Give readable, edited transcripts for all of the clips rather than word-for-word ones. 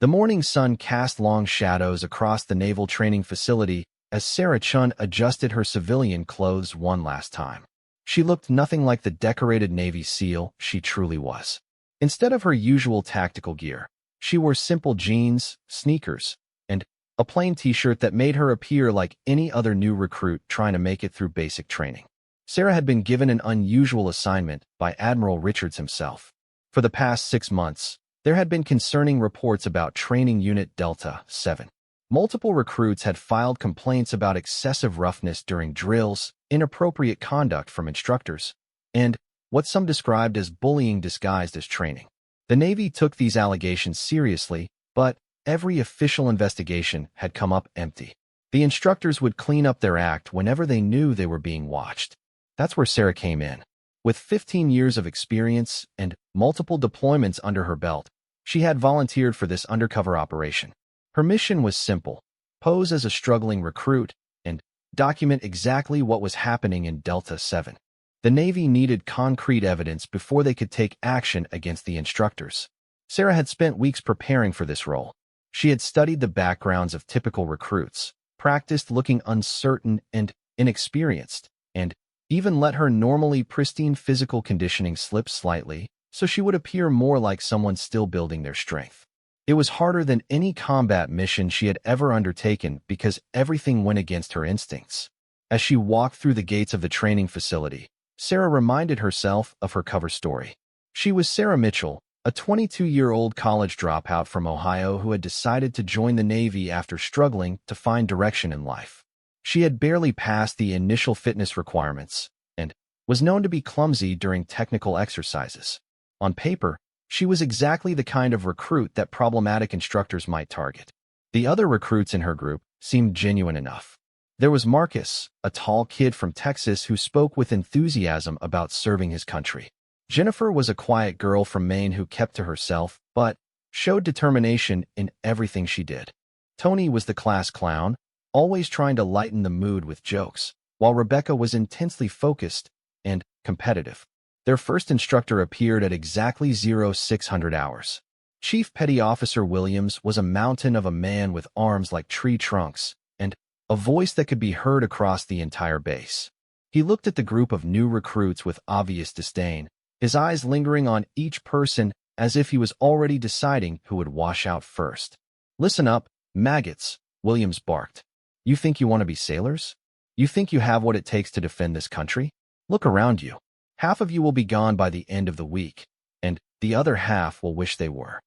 The morning sun cast long shadows across the naval training facility as Sarah Chun adjusted her civilian clothes one last time. She looked nothing like the decorated Navy SEAL she truly was. Instead of her usual tactical gear, she wore simple jeans, sneakers, and a plain t-shirt that made her appear like any other new recruit trying to make it through basic training. Sarah had been given an unusual assignment by Admiral Richards himself. For the past 6 months, there had been concerning reports about Training Unit Delta 7. Multiple recruits had filed complaints about excessive roughness during drills, inappropriate conduct from instructors, and what some described as bullying disguised as training. The Navy took these allegations seriously, but every official investigation had come up empty. The instructors would clean up their act whenever they knew they were being watched. That's where Sarah came in. With 15 years of experience and multiple deployments under her belt, she had volunteered for this undercover operation. Her mission was simple: pose as a struggling recruit and document exactly what was happening in Delta 7. The Navy needed concrete evidence before they could take action against the instructors. Sarah had spent weeks preparing for this role. She had studied the backgrounds of typical recruits, practiced looking uncertain and inexperienced, and even let her normally pristine physical conditioning slip slightly so she would appear more like someone still building their strength. It was harder than any combat mission she had ever undertaken because everything went against her instincts. As she walked through the gates of the training facility, Sarah reminded herself of her cover story. She was Sarah Mitchell, a 22-year-old college dropout from Ohio who had decided to join the Navy after struggling to find direction in life. She had barely passed the initial fitness requirements and was known to be clumsy during technical exercises. On paper, she was exactly the kind of recruit that problematic instructors might target. The other recruits in her group seemed genuine enough. There was Marcus, a tall kid from Texas who spoke with enthusiasm about serving his country. Jennifer was a quiet girl from Maine who kept to herself, but showed determination in everything she did. Tony was the class clown, always trying to lighten the mood with jokes, while Rebecca was intensely focused and competitive. Their first instructor appeared at exactly 0600 hours. Chief Petty Officer Williams was a mountain of a man with arms like tree trunks and a voice that could be heard across the entire base. He looked at the group of new recruits with obvious disdain, his eyes lingering on each person as if he was already deciding who would wash out first. "Listen up, maggots," Williams barked. "You think you want to be sailors? You think you have what it takes to defend this country? Look around you. Half of you will be gone by the end of the week, and the other half will wish they were."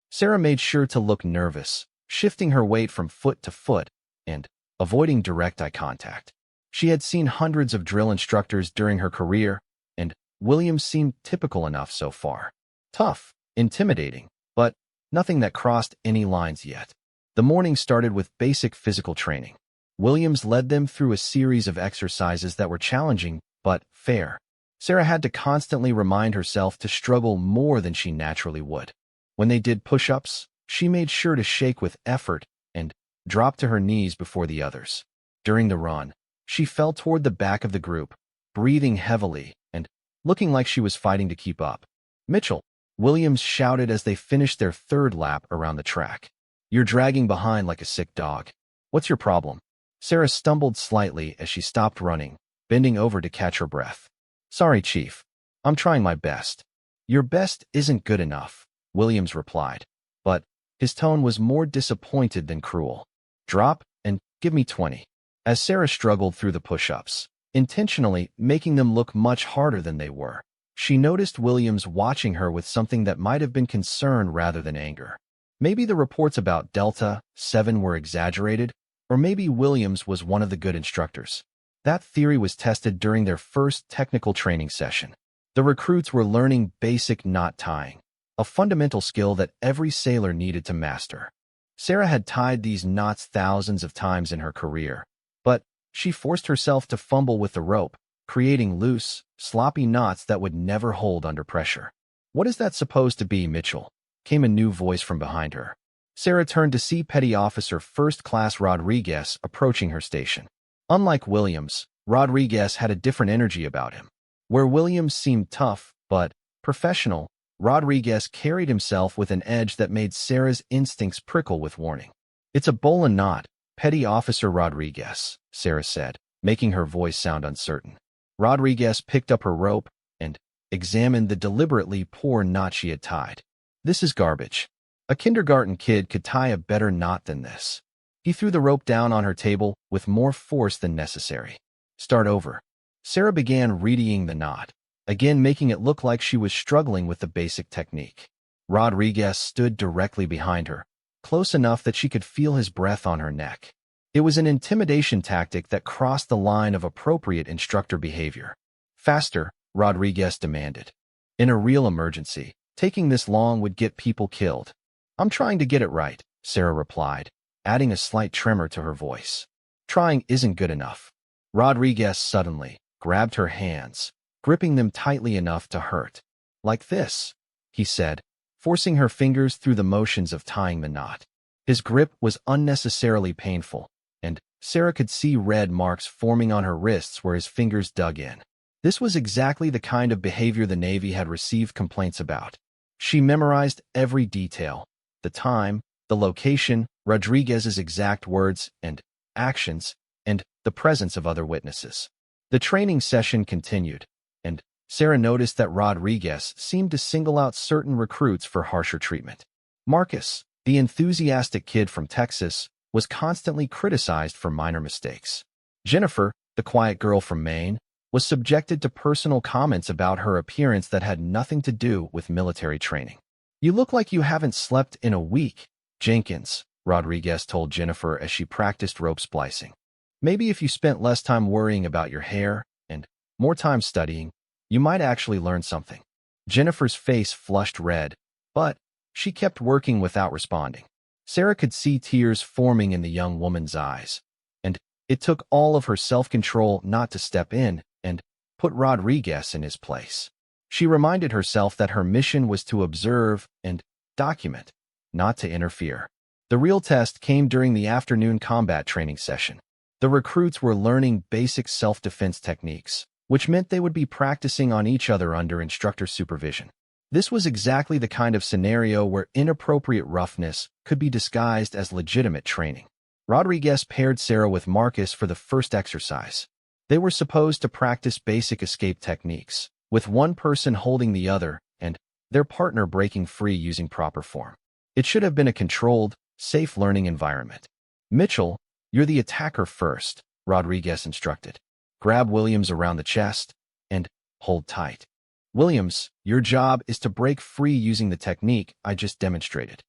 Sarah made sure to look nervous, shifting her weight from foot to foot and avoiding direct eye contact. She had seen hundreds of drill instructors during her career, and Williams seemed typical enough so far. Tough, intimidating, but nothing that crossed any lines yet. The morning started with basic physical training. Williams led them through a series of exercises that were challenging but fair. Sarah had to constantly remind herself to struggle more than she naturally would. When they did push-ups, she made sure to shake with effort and drop to her knees before the others. During the run, she fell toward the back of the group, breathing heavily and looking like she was fighting to keep up. "Mitchell," Williams shouted as they finished their third lap around the track. "You're dragging behind like a sick dog. What's your problem?" Sarah stumbled slightly as she stopped running, bending over to catch her breath. "Sorry, Chief. I'm trying my best." "Your best isn't good enough," Williams replied, but his tone was more disappointed than cruel. "Drop and give me 20. As Sarah struggled through the push-ups, intentionally making them look much harder than they were, she noticed Williams watching her with something that might have been concern rather than anger. Maybe the reports about Delta 7 were exaggerated, or maybe Williams was one of the good instructors. That theory was tested during their first technical training session. The recruits were learning basic knot tying, a fundamental skill that every sailor needed to master. Sarah had tied these knots thousands of times in her career, but she forced herself to fumble with the rope, creating loose, sloppy knots that would never hold under pressure. "What is that supposed to be, Mitchell?" came a new voice from behind her. Sarah turned to see Petty Officer First Class Rodriguez approaching her station. Unlike Williams, Rodriguez had a different energy about him. Where Williams seemed tough but professional, Rodriguez carried himself with an edge that made Sarah's instincts prickle with warning. "It's a bola knot, Petty Officer Rodriguez," Sarah said, making her voice sound uncertain. Rodriguez picked up her rope and examined the deliberately poor knot she had tied. "This is garbage. A kindergarten kid could tie a better knot than this." He threw the rope down on her table with more force than necessary. "Start over." Sarah began readying the knot, again making it look like she was struggling with the basic technique. Rodriguez stood directly behind her, close enough that she could feel his breath on her neck. It was an intimidation tactic that crossed the line of appropriate instructor behavior. "Faster," Rodriguez demanded. "In a real emergency, taking this long would get people killed." "I'm trying to get it right," Sarah replied, adding a slight tremor to her voice. "Trying isn't good enough." Rodriguez suddenly grabbed her hands, gripping them tightly enough to hurt. "Like this," he said, forcing her fingers through the motions of tying the knot. His grip was unnecessarily painful, and Sarah could see red marks forming on her wrists where his fingers dug in. This was exactly the kind of behavior the Navy had received complaints about. She memorized every detail: the time, the location, Rodriguez's exact words and actions, and the presence of other witnesses. The training session continued, and Sarah noticed that Rodriguez seemed to single out certain recruits for harsher treatment. Marcus, the enthusiastic kid from Texas, was constantly criticized for minor mistakes. Jennifer, the quiet girl from Maine, was subjected to personal comments about her appearance that had nothing to do with military training. "You look like you haven't slept in a week, Jenkins," Rodriguez told Jennifer as she practiced rope splicing. "Maybe if you spent less time worrying about your hair and more time studying, you might actually learn something." Jennifer's face flushed red, but she kept working without responding. Sarah could see tears forming in the young woman's eyes, and it took all of her self-control not to step in and put Rodriguez in his place. She reminded herself that her mission was to observe and document, not to interfere. The real test came during the afternoon combat training session. The recruits were learning basic self-defense techniques, which meant they would be practicing on each other under instructor supervision. This was exactly the kind of scenario where inappropriate roughness could be disguised as legitimate training. Rodriguez paired Sarah with Marcus for the first exercise. They were supposed to practice basic escape techniques, with one person holding the other and their partner breaking free using proper form. It should have been a controlled, safe learning environment. "Mitchell, you're the attacker first," Rodriguez instructed. "Grab Williams around the chest and hold tight. Williams, your job is to break free using the technique I just demonstrated."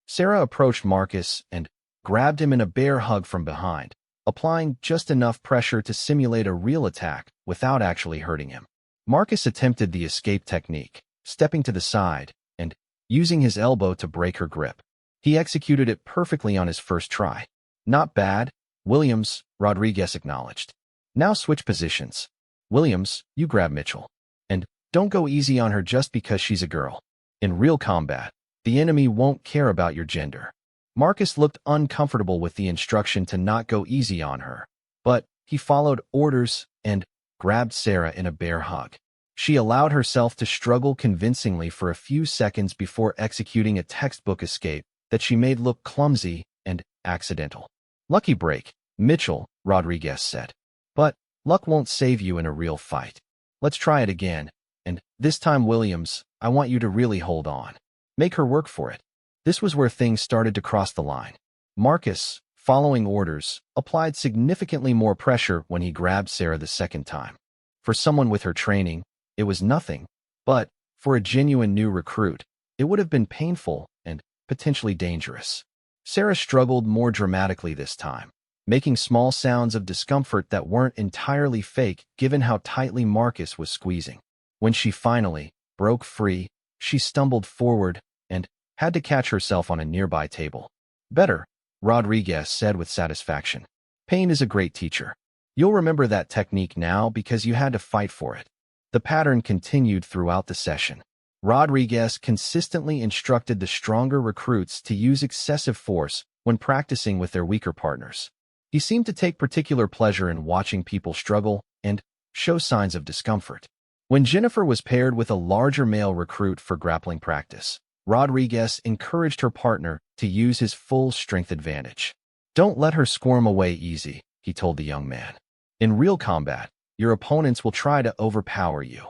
Sarah approached Marcus and grabbed him in a bear hug from behind, applying just enough pressure to simulate a real attack without actually hurting him. Marcus attempted the escape technique, stepping to the side and using his elbow to break her grip. He executed it perfectly on his first try. "Not bad, Williams," Rodriguez acknowledged. "Now switch positions. Williams, you grab Mitchell. And don't go easy on her just because she's a girl. In real combat, the enemy won't care about your gender." Marcus looked uncomfortable with the instruction to not go easy on her, but he followed orders and grabbed Sarah in a bear hug. She allowed herself to struggle convincingly for a few seconds before executing a textbook escape that she made look clumsy and accidental. "Lucky break, Mitchell," Rodriguez said. "But luck won't save you in a real fight. Let's try it again, and this time, Williams, I want you to really hold on. Make her work for it." This was where things started to cross the line. Marcus, following orders, applied significantly more pressure when he grabbed Sarah the second time. For someone with her training, it was nothing, but for a genuine new recruit, it would have been painful and potentially dangerous. Sarah struggled more dramatically this time, making small sounds of discomfort that weren't entirely fake given how tightly Marcus was squeezing. When she finally broke free, she stumbled forward and had to catch herself on a nearby table. "Better," Rodriguez said with satisfaction. "Pain is a great teacher. You'll remember that technique now because you had to fight for it." The pattern continued throughout the session. Rodriguez consistently instructed the stronger recruits to use excessive force when practicing with their weaker partners. He seemed to take particular pleasure in watching people struggle and show signs of discomfort. When Jennifer was paired with a larger male recruit for grappling practice, Rodriguez encouraged her partner to use his full strength advantage. "Don't let her squirm away easy," he told the young man. "In real combat, your opponents will try to overpower you."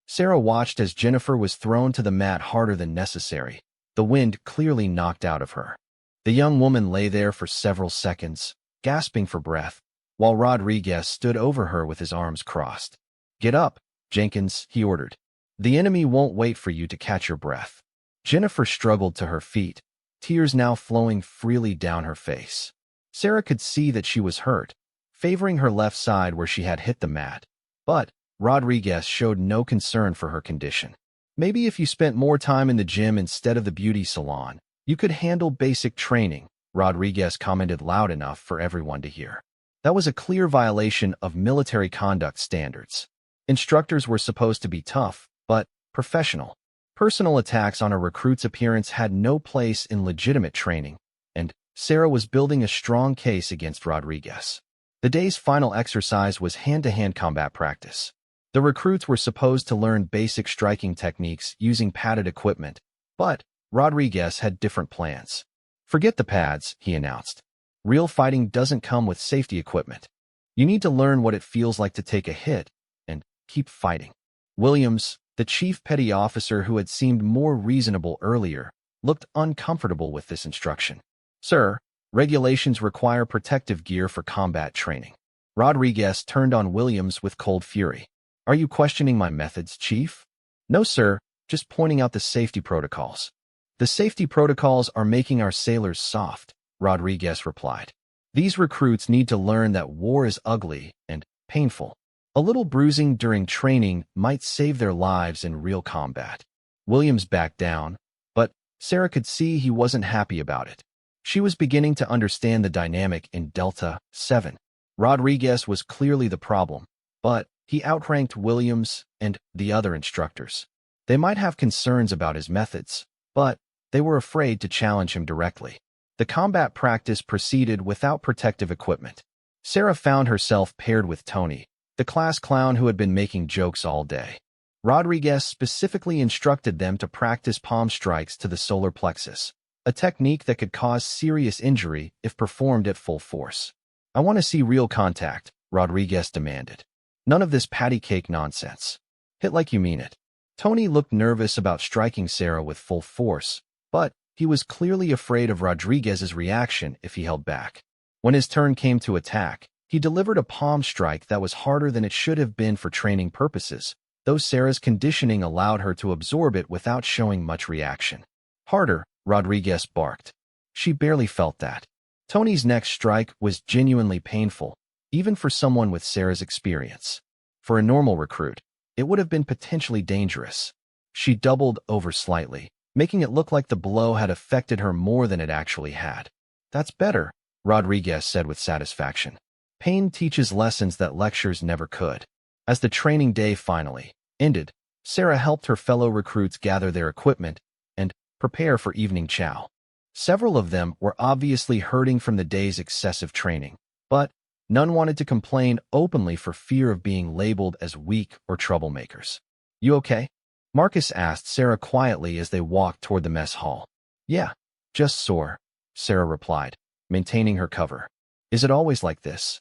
Sarah watched as Jennifer was thrown to the mat harder than necessary, the wind clearly knocked out of her. The young woman lay there for several seconds, gasping for breath, while Rodriguez stood over her with his arms crossed. "Get up, Jenkins," he ordered. "The enemy won't wait for you to catch your breath." Jennifer struggled to her feet, tears now flowing freely down her face. Sarah could see that she was hurt, favoring her left side where she had hit the mat. But Rodriguez showed no concern for her condition. "Maybe if you spent more time in the gym instead of the beauty salon, you could handle basic training," Rodriguez commented loud enough for everyone to hear. That was a clear violation of military conduct standards. Instructors were supposed to be tough, but professional. Personal attacks on a recruit's appearance had no place in legitimate training, and Sarah was building a strong case against Rodriguez. The day's final exercise was hand-to-hand combat practice. The recruits were supposed to learn basic striking techniques using padded equipment, but Rodriguez had different plans. "Forget the pads," he announced. "Real fighting doesn't come with safety equipment. You need to learn what it feels like to take a hit and keep fighting." Williams, the chief petty officer who had seemed more reasonable earlier, looked uncomfortable with this instruction. "Sir, regulations require protective gear for combat training." Rodriguez turned on Williams with cold fury. "Are you questioning my methods, Chief?" "No, sir, just pointing out the safety protocols." "The safety protocols are making our sailors soft," Rodriguez replied. "These recruits need to learn that war is ugly and painful. A little bruising during training might save their lives in real combat." Williams backed down, but Sarah could see he wasn't happy about it. She was beginning to understand the dynamic in Delta 7. Rodriguez was clearly the problem, but he outranked Williams and the other instructors. They might have concerns about his methods, but they were afraid to challenge him directly. The combat practice proceeded without protective equipment. Sarah found herself paired with Tony, the class clown who had been making jokes all day. Rodriguez specifically instructed them to practice palm strikes to the solar plexus, a technique that could cause serious injury if performed at full force. "I want to see real contact," Rodriguez demanded. "None of this patty cake nonsense. Hit like you mean it." Tony looked nervous about striking Sarah with full force, but he was clearly afraid of Rodriguez's reaction if he held back. When his turn came to attack, he delivered a palm strike that was harder than it should have been for training purposes, though Sarah's conditioning allowed her to absorb it without showing much reaction. "Harder," Rodriguez barked. She barely felt that. Tony's next strike was genuinely painful, even for someone with Sarah's experience. For a normal recruit, it would have been potentially dangerous. She doubled over slightly, making it look like the blow had affected her more than it actually had. "That's better," Rodriguez said with satisfaction. Pain teaches lessons that lectures never could. As the training day finally ended, Sarah helped her fellow recruits gather their equipment and prepare for evening chow. Several of them were obviously hurting from the day's excessive training, but none wanted to complain openly for fear of being labeled as weak or troublemakers. "You okay?" Marcus asked Sarah quietly as they walked toward the mess hall. "Yeah, just sore," Sarah replied, maintaining her cover. "Is it always like this?"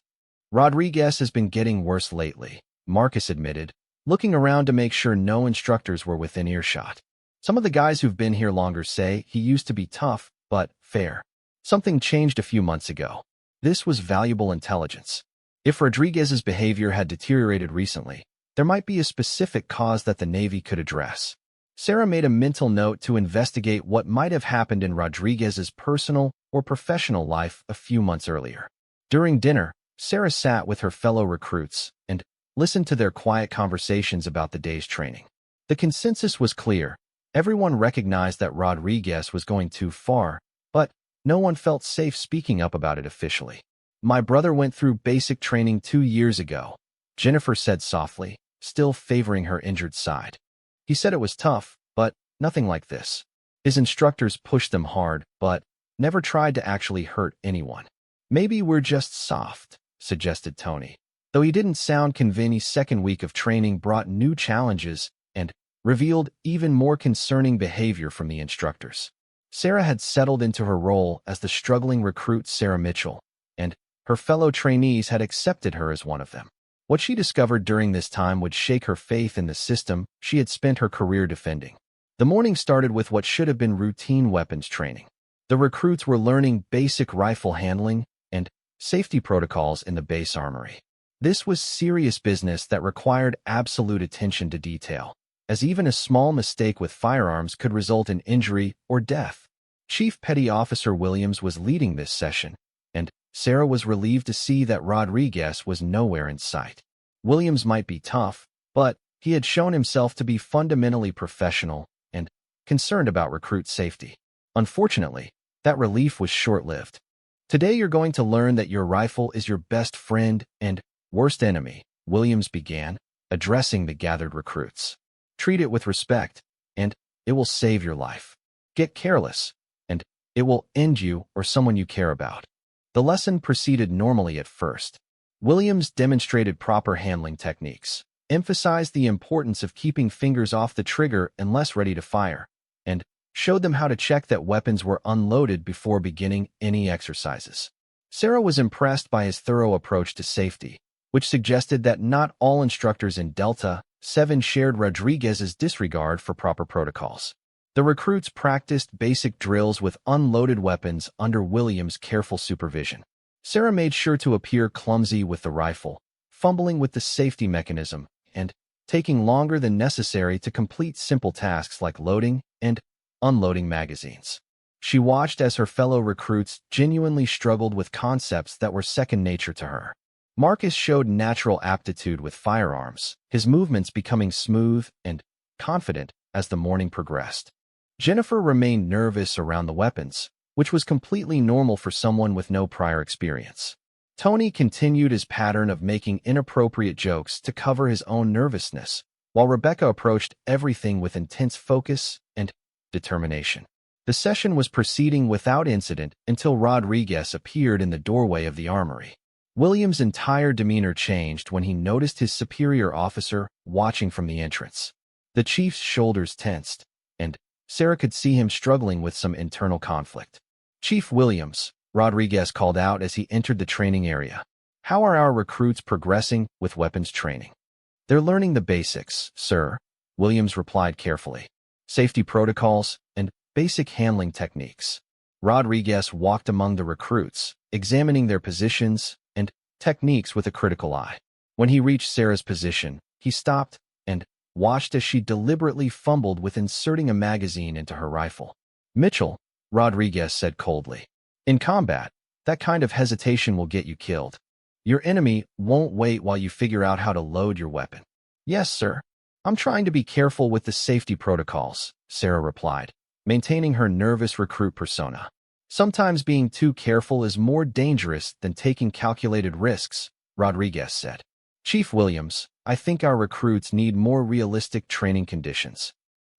"Rodriguez has been getting worse lately," Marcus admitted, looking around to make sure no instructors were within earshot. "Some of the guys who've been here longer say he used to be tough, but fair. Something changed a few months ago." This was valuable intelligence. If Rodriguez's behavior had deteriorated recently, there might be a specific cause that the Navy could address. Sarah made a mental note to investigate what might have happened in Rodriguez's personal or professional life a few months earlier. During dinner, Sarah sat with her fellow recruits and listened to their quiet conversations about the day's training. The consensus was clear. Everyone recognized that Rodriguez was going too far, but no one felt safe speaking up about it officially. "My brother went through basic training 2 years ago," Jennifer said softly, still favoring her injured side. "He said it was tough, but nothing like this. His instructors pushed them hard, but never tried to actually hurt anyone." "Maybe we're just soft," suggested Tony. Though he didn't sound convinced, second week of training brought new challenges and revealed even more concerning behavior from the instructors. Sarah had settled into her role as the struggling recruit Sarah Mitchell, and her fellow trainees had accepted her as one of them. What she discovered during this time would shake her faith in the system she had spent her career defending. The morning started with what should have been routine weapons training. The recruits were learning basic rifle handling and safety protocols in the base armory. This was serious business that required absolute attention to detail, as even a small mistake with firearms could result in injury or death. Chief Petty Officer Williams was leading this session, and Sarah was relieved to see that Rodriguez was nowhere in sight. Williams might be tough, but he had shown himself to be fundamentally professional and concerned about recruit safety. Unfortunately, that relief was short-lived. Today you're going to learn that your rifle is your best friend and worst enemy, Williams began, addressing the gathered recruits. Treat it with respect, and it will save your life. Get careless, and it will end you or someone you care about. The lesson proceeded normally at first. Williams demonstrated proper handling techniques, emphasized the importance of keeping fingers off the trigger unless ready to fire, and showed them how to check that weapons were unloaded before beginning any exercises. Sarah was impressed by his thorough approach to safety, which suggested that not all instructors in Delta 7 shared Rodriguez's disregard for proper protocols. The recruits practiced basic drills with unloaded weapons under Williams' careful supervision. Sarah made sure to appear clumsy with the rifle, fumbling with the safety mechanism, and taking longer than necessary to complete simple tasks like loading and unloading magazines. She watched as her fellow recruits genuinely struggled with concepts that were second nature to her. Marcus showed natural aptitude with firearms, his movements becoming smooth and confident as the morning progressed. Jennifer remained nervous around the weapons, which was completely normal for someone with no prior experience. Tony continued his pattern of making inappropriate jokes to cover his own nervousness, while Rebecca approached everything with intense focus and determination. The session was proceeding without incident until Rodriguez appeared in the doorway of the armory. Williams' entire demeanor changed when he noticed his superior officer watching from the entrance. The chief's shoulders tensed, and Sarah could see him struggling with some internal conflict. "Chief Williams," Rodriguez called out as he entered the training area. "How are our recruits progressing with weapons training?" "They're learning the basics, sir," Williams replied carefully. "Safety protocols and basic handling techniques." Rodriguez walked among the recruits, examining their positions and techniques with a critical eye. When he reached Sarah's position, he stopped and watched as she deliberately fumbled with inserting a magazine into her rifle. "Mitchell," Rodriguez said coldly, "in combat, that kind of hesitation will get you killed. Your enemy won't wait while you figure out how to load your weapon." "Yes, sir. I'm trying to be careful with the safety protocols," Sarah replied, maintaining her nervous recruit persona. "Sometimes being too careful is more dangerous than taking calculated risks," Rodriguez said. "Chief Williams, I think our recruits need more realistic training conditions."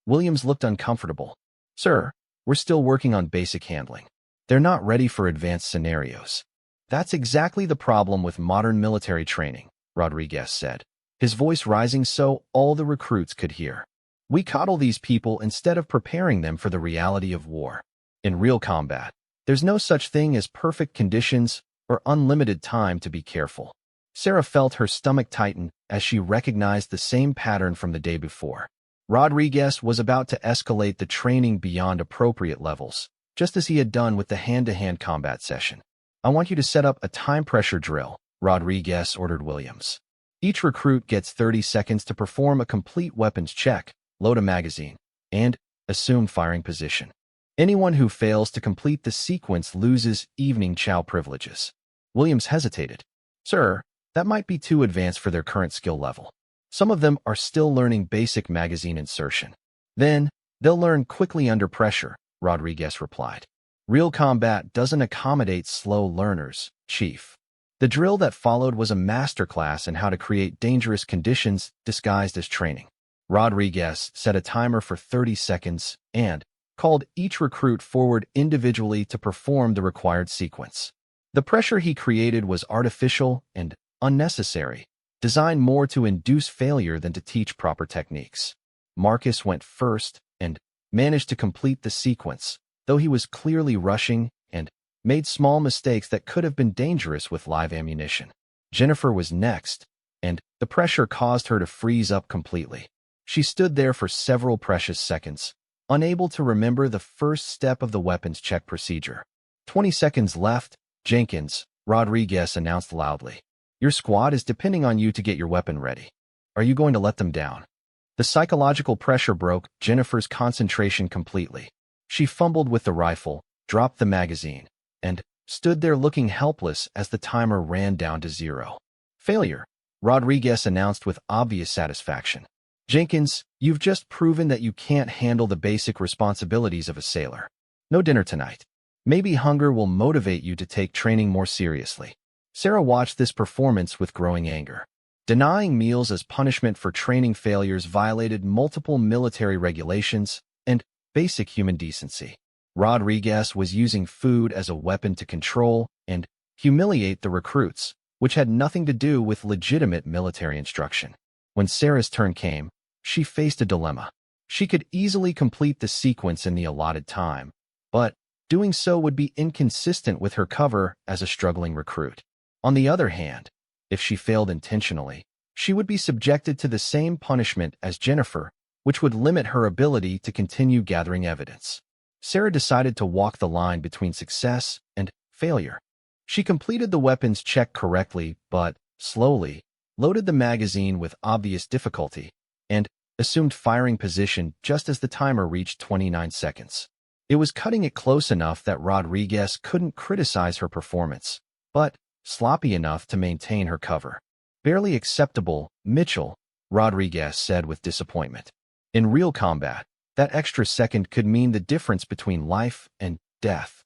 Williams looked uncomfortable. "Sir, we're still working on basic handling. They're not ready for advanced scenarios." "That's exactly the problem with modern military training," Rodriguez said, his voice rising so all the recruits could hear. "We coddle these people instead of preparing them for the reality of war. In real combat, there's no such thing as perfect conditions or unlimited time to be careful." Sarah felt her stomach tighten as she recognized the same pattern from the day before. Rodriguez was about to escalate the training beyond appropriate levels, just as he had done with the hand-to-hand combat session. "I want you to set up a time pressure drill," Rodriguez ordered Williams. "Each recruit gets 30 seconds to perform a complete weapons check, load a magazine, and assume firing position. Anyone who fails to complete the sequence loses evening chow privileges." Williams hesitated. "Sir, that might be too advanced for their current skill level. Some of them are still learning basic magazine insertion." "Then, they'll learn quickly under pressure," Rodriguez replied. "Real combat doesn't accommodate slow learners, Chief." The drill that followed was a masterclass in how to create dangerous conditions disguised as training. Rodriguez set a timer for 30 seconds and called each recruit forward individually to perform the required sequence. The pressure he created was artificial and unnecessary, designed more to induce failure than to teach proper techniques. Marcus went first and managed to complete the sequence, though he was clearly rushing and made small mistakes that could have been dangerous with live ammunition. Jennifer was next, and the pressure caused her to freeze up completely. She stood there for several precious seconds, unable to remember the first step of the weapons check procedure. 20 seconds left, Jenkins, Rodriguez announced loudly. Your squad is depending on you to get your weapon ready. Are you going to let them down? The psychological pressure broke Jennifer's concentration completely. She fumbled with the rifle, dropped the magazine, and stood there looking helpless as the timer ran down to 0. Failure, Rodriguez announced with obvious satisfaction. Jenkins, you've just proven that you can't handle the basic responsibilities of a sailor. No dinner tonight. Maybe hunger will motivate you to take training more seriously. Sarah watched this performance with growing anger. Denying meals as punishment for training failures violated multiple military regulations and basic human decency. Rodriguez was using food as a weapon to control and humiliate the recruits, which had nothing to do with legitimate military instruction. When Sarah's turn came, she faced a dilemma. She could easily complete the sequence in the allotted time, but doing so would be inconsistent with her cover as a struggling recruit. On the other hand, if she failed intentionally, she would be subjected to the same punishment as Jennifer, which would limit her ability to continue gathering evidence. Sarah decided to walk the line between success and failure. She completed the weapons check correctly, but slowly, loaded the magazine with obvious difficulty, and assumed firing position just as the timer reached 29 seconds. It was cutting it close enough that Rodriguez couldn't criticize her performance, but sloppy enough to maintain her cover. Barely acceptable, Mitchell, Rodriguez said with disappointment. In real combat, that extra second could mean the difference between life and death.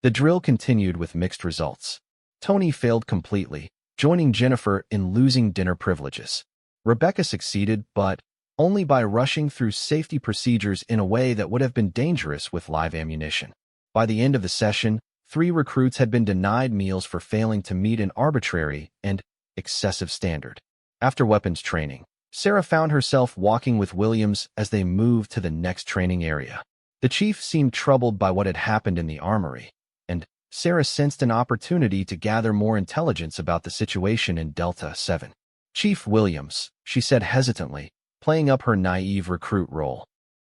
The drill continued with mixed results. Tony failed completely, joining Jennifer in losing dinner privileges. Rebecca succeeded, but only by rushing through safety procedures in a way that would have been dangerous with live ammunition. By the end of the session, 3 recruits had been denied meals for failing to meet an arbitrary and excessive standard. After weapons training, Sarah found herself walking with Williams as they moved to the next training area. The chief seemed troubled by what had happened in the armory, and Sarah sensed an opportunity to gather more intelligence about the situation in Delta 7. Chief Williams, she said hesitantly, playing up her naive recruit role.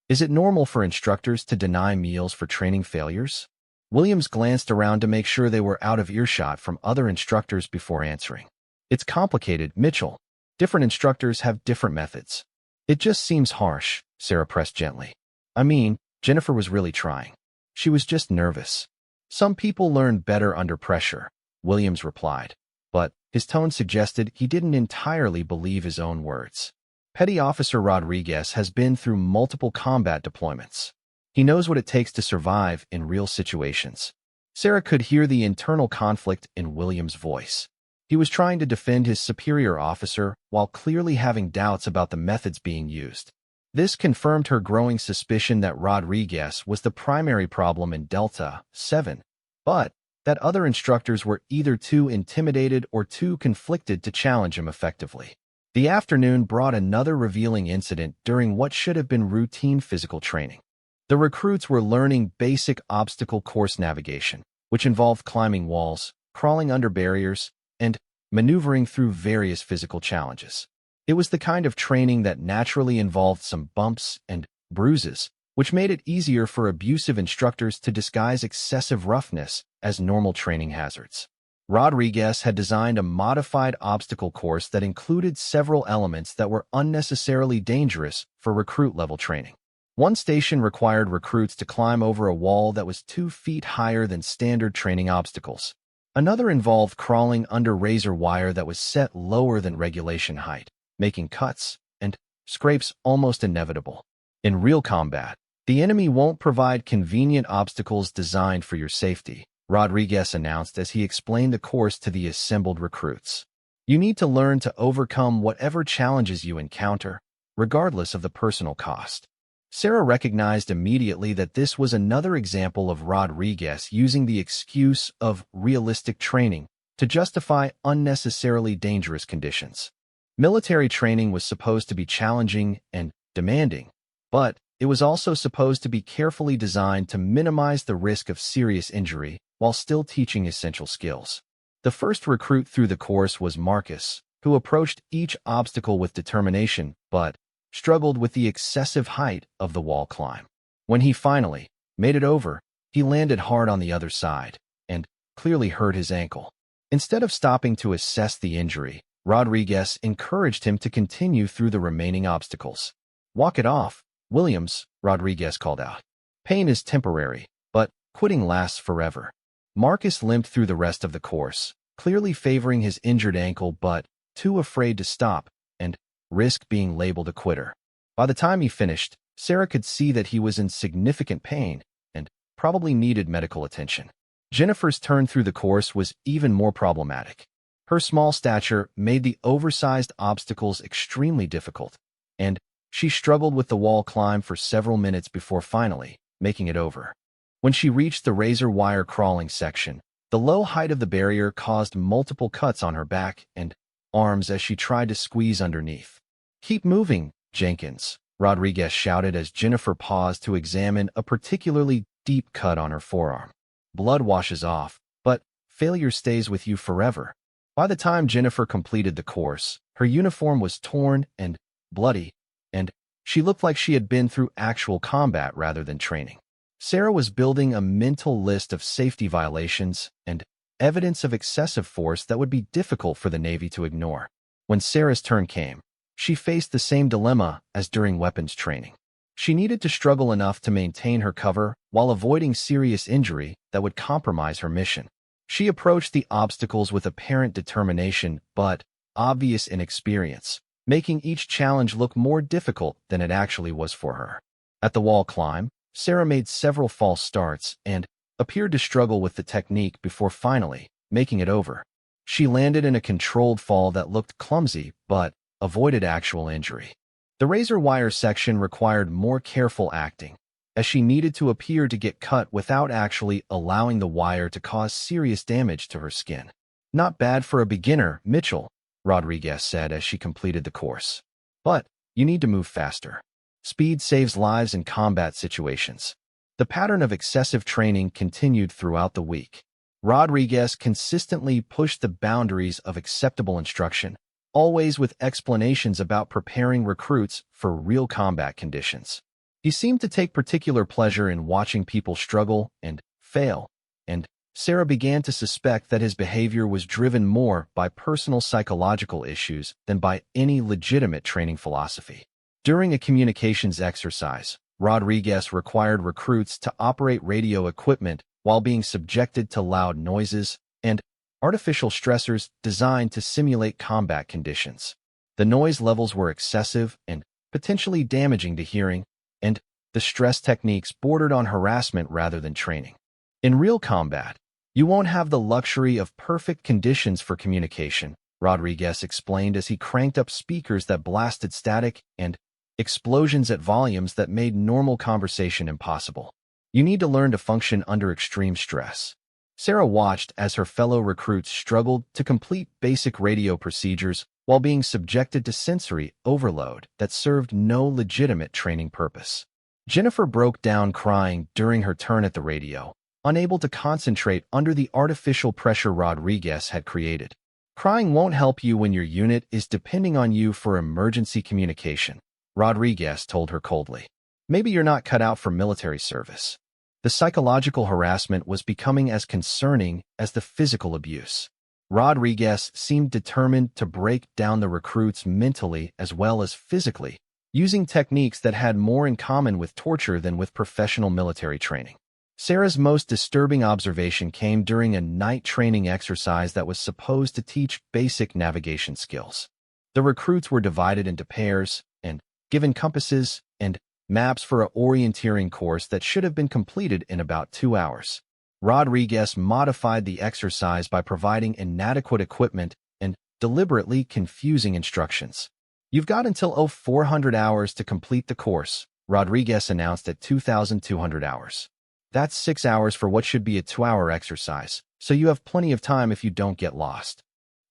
Is it normal for instructors to deny meals for training failures? Williams glanced around to make sure they were out of earshot from other instructors before answering. It's complicated, Mitchell. Different instructors have different methods. It just seems harsh, Sarah pressed gently. I mean, Jennifer was really trying. She was just nervous. Some people learn better under pressure, Williams replied, but his tone suggested he didn't entirely believe his own words. Petty Officer Rodriguez has been through multiple combat deployments. He knows what it takes to survive in real situations. Sarah could hear the internal conflict in Williams' voice. He was trying to defend his superior officer while clearly having doubts about the methods being used. This confirmed her growing suspicion that Rodriguez was the primary problem in Delta 7, but that other instructors were either too intimidated or too conflicted to challenge him effectively. The afternoon brought another revealing incident during what should have been routine physical training. The recruits were learning basic obstacle course navigation, which involved climbing walls, crawling under barriers, and maneuvering through various physical challenges. It was the kind of training that naturally involved some bumps and bruises, which made it easier for abusive instructors to disguise excessive roughness as normal training hazards. Rodriguez had designed a modified obstacle course that included several elements that were unnecessarily dangerous for recruit-level training. One station required recruits to climb over a wall that was 2 feet higher than standard training obstacles. Another involved crawling under razor wire that was set lower than regulation height, making cuts and scrapes almost inevitable. In real combat, the enemy won't provide convenient obstacles designed for your safety, Rodriguez announced as he explained the course to the assembled recruits. You need to learn to overcome whatever challenges you encounter, regardless of the personal cost. Sarah recognized immediately that this was another example of Rodriguez using the excuse of realistic training to justify unnecessarily dangerous conditions. Military training was supposed to be challenging and demanding, but it was also supposed to be carefully designed to minimize the risk of serious injury while still teaching essential skills. The first recruit through the course was Marcus, who approached each obstacle with determination but struggled with the excessive height of the wall climb. When he finally made it over, he landed hard on the other side and clearly hurt his ankle. Instead of stopping to assess the injury, Rodriguez encouraged him to continue through the remaining obstacles. "Walk it off, Williams," Rodriguez called out. "Pain is temporary, but quitting lasts forever." Marcus limped through the rest of the course, clearly favoring his injured ankle but too afraid to stop and risk being labeled a quitter. By the time he finished, Sarah could see that he was in significant pain and probably needed medical attention. Jennifer's turn through the course was even more problematic. Her small stature made the oversized obstacles extremely difficult, and she struggled with the wall climb for several minutes before finally making it over. When she reached the razor wire crawling section, the low height of the barrier caused multiple cuts on her back and arms as she tried to squeeze underneath. "Keep moving, Jenkins," Rodriguez shouted as Jennifer paused to examine a particularly deep cut on her forearm. "Blood washes off, but failure stays with you forever." By the time Jennifer completed the course, her uniform was torn and bloody, and she looked like she had been through actual combat rather than training. Sarah was building a mental list of safety violations and evidence of excessive force that would be difficult for the Navy to ignore. When Sarah's turn came, she faced the same dilemma as during weapons training. She needed to struggle enough to maintain her cover while avoiding serious injury that would compromise her mission. She approached the obstacles with apparent determination but obvious inexperience, making each challenge look more difficult than it actually was for her. At the wall climb, Sarah made several false starts and appeared to struggle with the technique before finally making it over. She landed in a controlled fall that looked clumsy but avoided actual injury. The razor wire section required more careful acting, as she needed to appear to get cut without actually allowing the wire to cause serious damage to her skin. "Not bad for a beginner, Mitchell," Rodriguez said as she completed the course. "But you need to move faster. Speed saves lives in combat situations." The pattern of excessive training continued throughout the week. Rodriguez consistently pushed the boundaries of acceptable instruction, always with explanations about preparing recruits for real combat conditions. He seemed to take particular pleasure in watching people struggle and fail, and Sarah began to suspect that his behavior was driven more by personal psychological issues than by any legitimate training philosophy. During a communications exercise, Rodriguez required recruits to operate radio equipment while being subjected to loud noises and artificial stressors designed to simulate combat conditions. The noise levels were excessive and potentially damaging to hearing, and the stress techniques bordered on harassment rather than training. In real combat, you won't have the luxury of perfect conditions for communication, Rodriguez explained as he cranked up speakers that blasted static and explosions at volumes that made normal conversation impossible. You need to learn to function under extreme stress. Sarah watched as her fellow recruits struggled to complete basic radio procedures while being subjected to sensory overload that served no legitimate training purpose. Jennifer broke down crying during her turn at the radio, unable to concentrate under the artificial pressure Rodriguez had created. "Crying won't help you when your unit is depending on you for emergency communication," Rodriguez told her coldly. "Maybe you're not cut out for military service." The psychological harassment was becoming as concerning as the physical abuse. Rodriguez seemed determined to break down the recruits mentally as well as physically, using techniques that had more in common with torture than with professional military training. Sarah's most disturbing observation came during a night training exercise that was supposed to teach basic navigation skills. The recruits were divided into pairs and given compasses and maps for an orienteering course that should have been completed in about 2 hours. Rodriguez modified the exercise by providing inadequate equipment and deliberately confusing instructions. "You've got until 400 hours to complete the course," Rodriguez announced at 2,200 hours. "That's 6 hours for what should be a 2-hour exercise," so you have plenty of time if you don't get lost.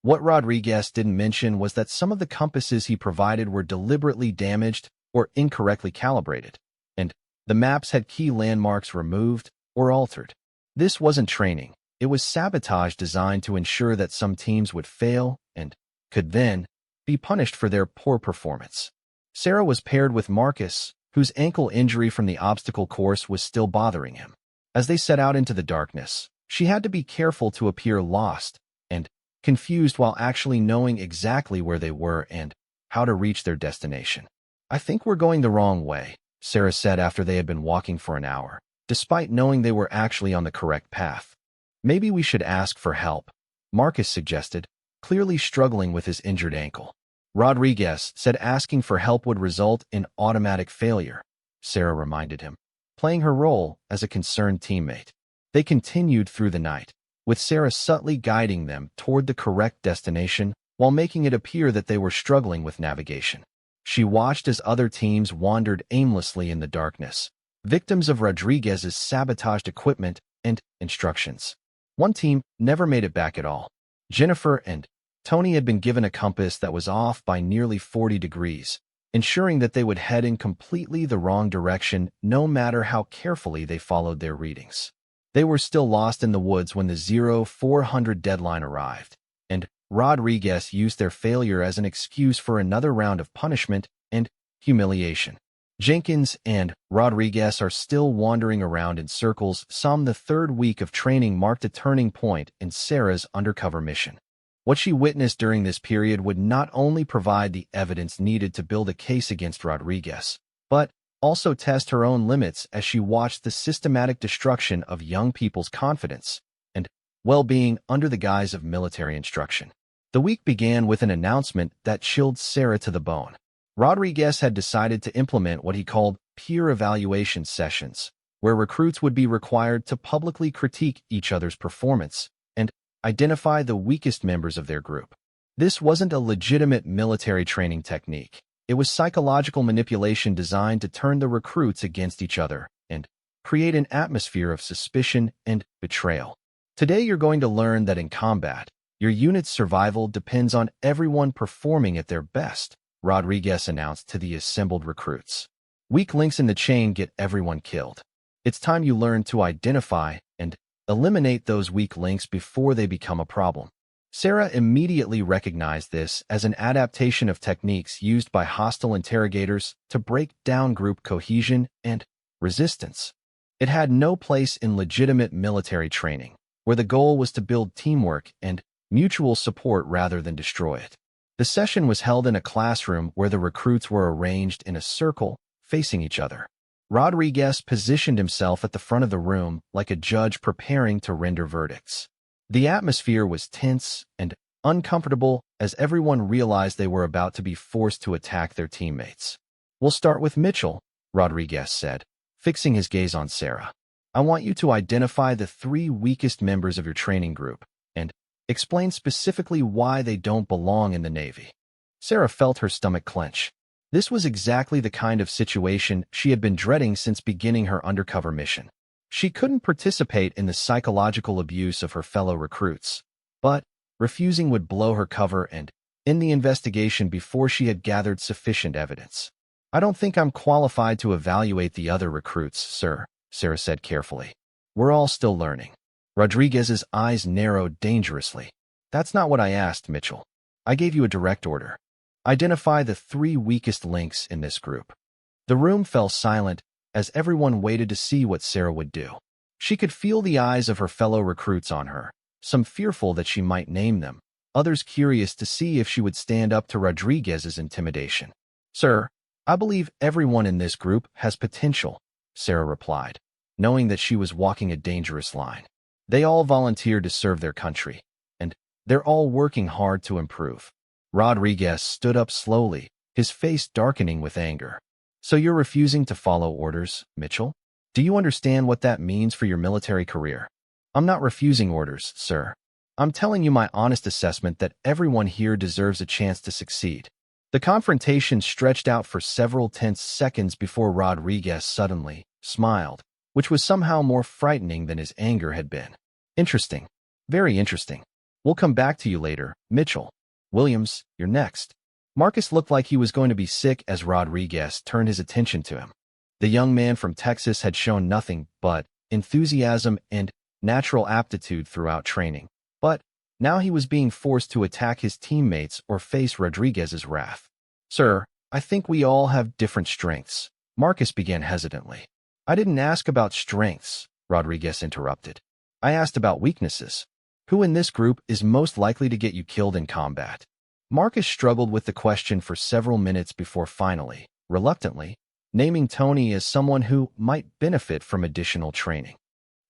What Rodriguez didn't mention was that some of the compasses he provided were deliberately damaged or incorrectly calibrated, and the maps had key landmarks removed or altered. This wasn't training. It was sabotage designed to ensure that some teams would fail and could then be punished for their poor performance. Sarah was paired with Marcus, whose ankle injury from the obstacle course was still bothering him. As they set out into the darkness, she had to be careful to appear lost and confused while actually knowing exactly where they were and how to reach their destination. "I think we're going the wrong way," Sarah said after they had been walking for an hour, despite knowing they were actually on the correct path. "Maybe we should ask for help," Marcus suggested, clearly struggling with his injured ankle. Rodriguez said asking for help would result in automatic failure, Sarah reminded him, playing her role as a concerned teammate. They continued through the night, with Sarah subtly guiding them toward the correct destination while making it appear that they were struggling with navigation. She watched as other teams wandered aimlessly in the darkness, victims of Rodriguez's sabotaged equipment and instructions. One team never made it back at all. Jennifer and Tony had been given a compass that was off by nearly 40 degrees, ensuring that they would head in completely the wrong direction no matter how carefully they followed their readings. They were still lost in the woods when the 0400 deadline arrived, and Rodriguez used their failure as an excuse for another round of punishment and humiliation. Jenkins and Rodriguez are still wandering around in circles. The third week of training marked a turning point in Sarah's undercover mission. What she witnessed during this period would not only provide the evidence needed to build a case against Rodriguez, but also test her own limits as she watched the systematic destruction of young people's confidence and well-being under the guise of military instruction. The week began with an announcement that chilled Sarah to the bone. Rodriguez had decided to implement what he called peer evaluation sessions, where recruits would be required to publicly critique each other's performance and identify the weakest members of their group. This wasn't a legitimate military training technique. It was psychological manipulation designed to turn the recruits against each other and create an atmosphere of suspicion and betrayal. Today you're going to learn that in combat, your unit's survival depends on everyone performing at their best, Rodriguez announced to the assembled recruits. Weak links in the chain get everyone killed. It's time you learn to identify and eliminate those weak links before they become a problem. Sarah immediately recognized this as an adaptation of techniques used by hostile interrogators to break down group cohesion and resistance. It had no place in legitimate military training, where the goal was to build teamwork and mutual support rather than destroy it. The session was held in a classroom where the recruits were arranged in a circle, facing each other. Rodriguez positioned himself at the front of the room like a judge preparing to render verdicts. The atmosphere was tense and uncomfortable as everyone realized they were about to be forced to attack their teammates. "We'll start with Mitchell," Rodriguez said, fixing his gaze on Sarah. "I want you to identify the 3 weakest members of your training group and explain specifically why they don't belong in the Navy." Sarah felt her stomach clench. This was exactly the kind of situation she had been dreading since beginning her undercover mission. She couldn't participate in the psychological abuse of her fellow recruits, but refusing would blow her cover and end the investigation before she had gathered sufficient evidence. "I don't think I'm qualified to evaluate the other recruits, sir," Sarah said carefully. "We're all still learning." Rodriguez's eyes narrowed dangerously. "That's not what I asked, Mitchell. I gave you a direct order. Identify the 3 weakest links in this group." The room fell silent as everyone waited to see what Sarah would do. She could feel the eyes of her fellow recruits on her, some fearful that she might name them, others curious to see if she would stand up to Rodriguez's intimidation. "Sir, I believe everyone in this group has potential," Sarah replied, knowing that she was walking a dangerous line. "They all volunteered to serve their country, and they're all working hard to improve." Rodriguez stood up slowly, his face darkening with anger. "So you're refusing to follow orders, Mitchell? Do you understand what that means for your military career?" "I'm not refusing orders, sir. I'm telling you my honest assessment that everyone here deserves a chance to succeed." The confrontation stretched out for several tense seconds before Rodriguez suddenly smiled, which was somehow more frightening than his anger had been. "Interesting. Very interesting. We'll come back to you later, Mitchell. Williams, you're next. Marcus looked like he was going to be sick as Rodriguez turned his attention to him. The young man from Texas had shown nothing but enthusiasm and natural aptitude throughout training. But now he was being forced to attack his teammates or face Rodriguez's wrath. Sir, I think we all have different strengths. Marcus began hesitantly. I didn't ask about strengths, Rodriguez interrupted. I asked about weaknesses. Who in this group is most likely to get you killed in combat? Marcus struggled with the question for several minutes before finally, reluctantly, naming Tony as someone who might benefit from additional training.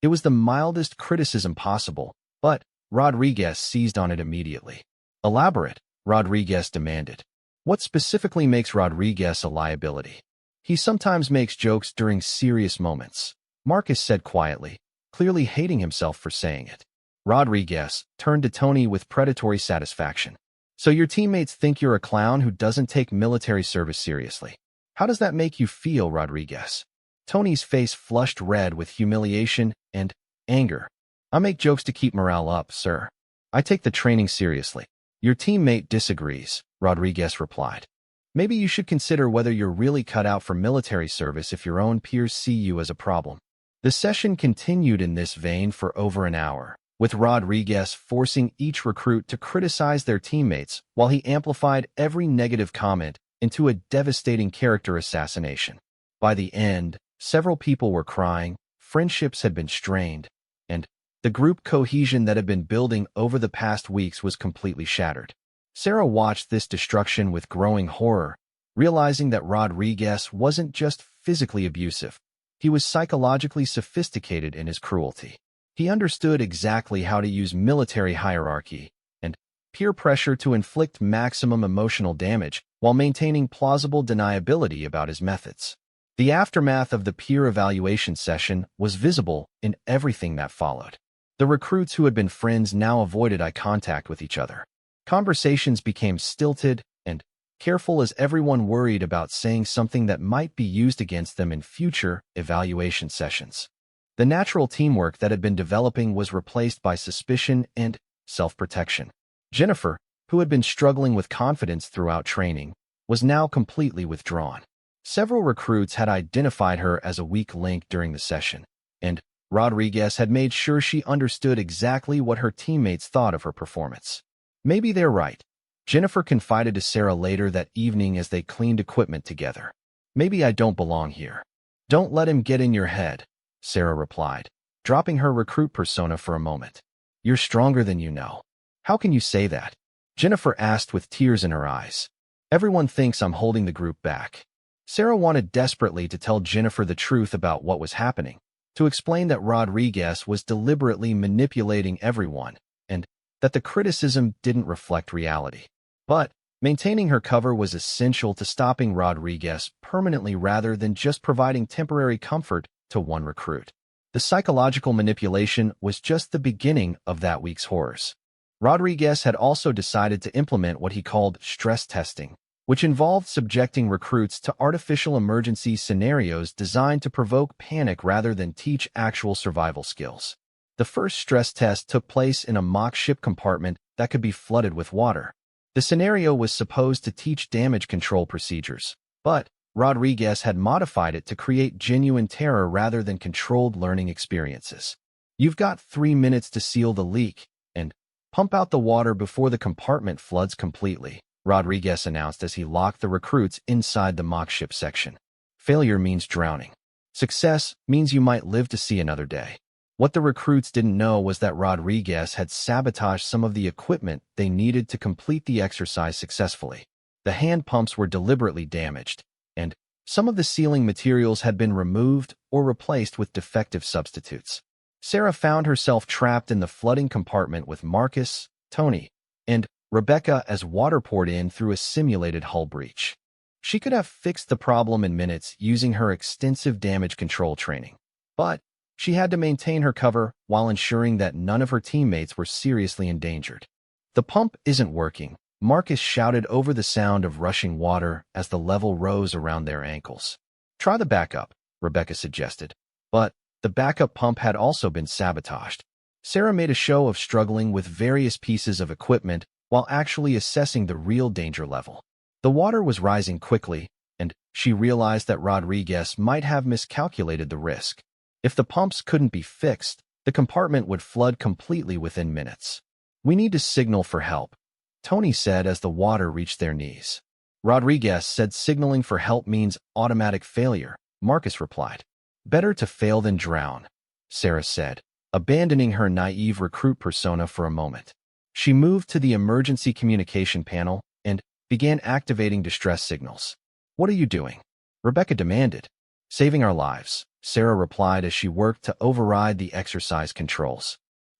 It was the mildest criticism possible, but Rodriguez seized on it immediately. Elaborate, Rodriguez demanded. What specifically makes Rodriguez a liability? He sometimes makes jokes during serious moments, Marcus said quietly, clearly hating himself for saying it. Rodriguez turned to Tony with predatory satisfaction. So your teammates think you're a clown who doesn't take military service seriously. How does that make you feel, Rodriguez? Tony's face flushed red with humiliation and anger. I make jokes to keep morale up, sir. I take the training seriously. Your teammate disagrees, Rodriguez replied. Maybe you should consider whether you're really cut out for military service if your own peers see you as a problem. The session continued in this vein for over an hour, with Rodriguez forcing each recruit to criticize their teammates while he amplified every negative comment into a devastating character assassination. By the end, several people were crying, friendships had been strained, and the group cohesion that had been building over the past weeks was completely shattered. Sarah watched this destruction with growing horror, realizing that Rodriguez wasn't just physically abusive. He was psychologically sophisticated in his cruelty. He understood exactly how to use military hierarchy and peer pressure to inflict maximum emotional damage while maintaining plausible deniability about his methods. The aftermath of the peer evaluation session was visible in everything that followed. The recruits who had been friends now avoided eye contact with each other. Conversations became stilted and careful as everyone worried about saying something that might be used against them in future evaluation sessions. The natural teamwork that had been developing was replaced by suspicion and self-protection. Jennifer, who had been struggling with confidence throughout training, was now completely withdrawn. Several recruits had identified her as a weak link during the session, and Rodriguez had made sure she understood exactly what her teammates thought of her performance. Maybe they're right, Jennifer confided to Sarah later that evening as they cleaned equipment together. Maybe I don't belong here. Don't let him get in your head, Sarah replied, dropping her recruit persona for a moment. You're stronger than you know. How can you say that? Jennifer asked with tears in her eyes. Everyone thinks I'm holding the group back. Sarah wanted desperately to tell Jennifer the truth about what was happening, to explain that Rodriguez was deliberately manipulating everyone, and that the criticism didn't reflect reality. But maintaining her cover was essential to stopping Rodriguez permanently rather than just providing temporary comfort to one recruit. The psychological manipulation was just the beginning of that week's horrors. Rodriguez had also decided to implement what he called stress testing, which involved subjecting recruits to artificial emergency scenarios designed to provoke panic rather than teach actual survival skills. The first stress test took place in a mock ship compartment that could be flooded with water. The scenario was supposed to teach damage control procedures, but Rodriguez had modified it to create genuine terror rather than controlled learning experiences. You've got 3 minutes to seal the leak and pump out the water before the compartment floods completely, Rodriguez announced as he locked the recruits inside the mock ship section. Failure means drowning. Success means you might live to see another day. What the recruits didn't know was that Rodriguez had sabotaged some of the equipment they needed to complete the exercise successfully. The hand pumps were deliberately damaged, and some of the sealing materials had been removed or replaced with defective substitutes. Sarah found herself trapped in the flooding compartment with Marcus, Tony, and Rebecca as water poured in through a simulated hull breach. She could have fixed the problem in minutes using her extensive damage control training, but she had to maintain her cover while ensuring that none of her teammates were seriously endangered. The pump isn't working, Marcus shouted over the sound of rushing water as the level rose around their ankles. Try the backup, Rebecca suggested, but the backup pump had also been sabotaged. Sarah made a show of struggling with various pieces of equipment while actually assessing the real danger level. The water was rising quickly, and she realized that Rodriguez might have miscalculated the risk. If the pumps couldn't be fixed, the compartment would flood completely within minutes. "We need to signal for help," Tony said as the water reached their knees. Rodriguez said signaling for help means automatic failure, Marcus replied. "Better to fail than drown," Sarah said, abandoning her naive recruit persona for a moment. She moved to the emergency communication panel and began activating distress signals. "What are you doing?" Rebecca demanded. "Saving our lives," Sarah replied as she worked to override the exercise controls.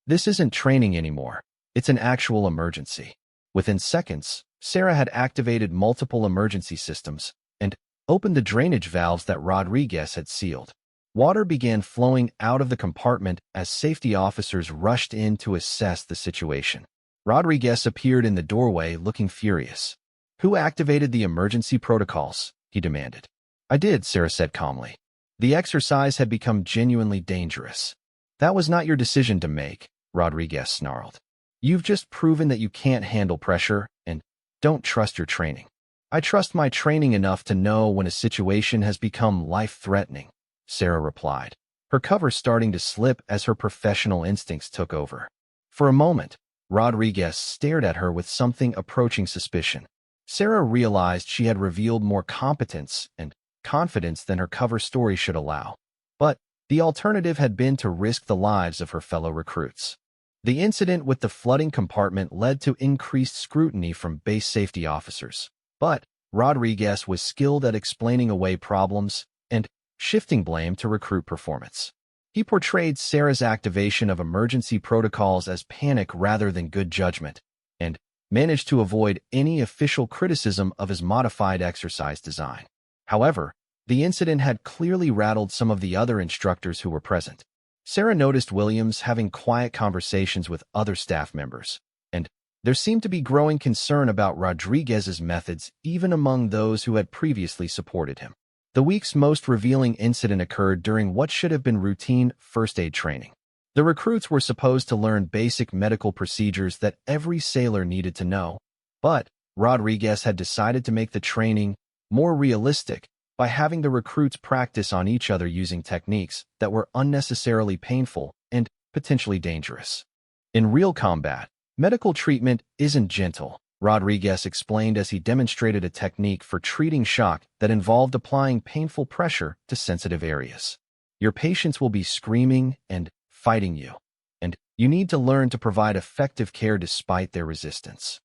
"This isn't training anymore. It's an actual emergency." Within seconds, Sarah had activated multiple emergency systems and opened the drainage valves that Rodriguez had sealed. Water began flowing out of the compartment as safety officers rushed in to assess the situation. Rodriguez appeared in the doorway looking furious. "Who activated the emergency protocols?" he demanded. "I did," Sarah said calmly. The exercise had become genuinely dangerous. "That was not your decision to make," Rodriguez snarled. "You've just proven that you can't handle pressure and don't trust your training." "I trust my training enough to know when a situation has become life-threatening," Sarah replied, her cover starting to slip as her professional instincts took over. For a moment, Rodriguez stared at her with something approaching suspicion. Sarah realized she had revealed more competence and confidence than her cover story should allow. But the alternative had been to risk the lives of her fellow recruits. The incident with the flooding compartment led to increased scrutiny from base safety officers. But Rodriguez was skilled at explaining away problems and shifting blame to recruit performance. He portrayed Sarah's activation of emergency protocols as panic rather than good judgment, and managed to avoid any official criticism of his modified exercise design. However, the incident had clearly rattled some of the other instructors who were present. Sarah noticed Williams having quiet conversations with other staff members, and there seemed to be growing concern about Rodriguez's methods even among those who had previously supported him. The week's most revealing incident occurred during what should have been routine first aid training. The recruits were supposed to learn basic medical procedures that every sailor needed to know, but Rodriguez had decided to make the training more realistic by having the recruits practice on each other using techniques that were unnecessarily painful and potentially dangerous. In real combat, medical treatment isn't gentle, Rodriguez explained as he demonstrated a technique for treating shock that involved applying painful pressure to sensitive areas. Your patients will be screaming and fighting you, and you need to learn to provide effective care despite their resistance.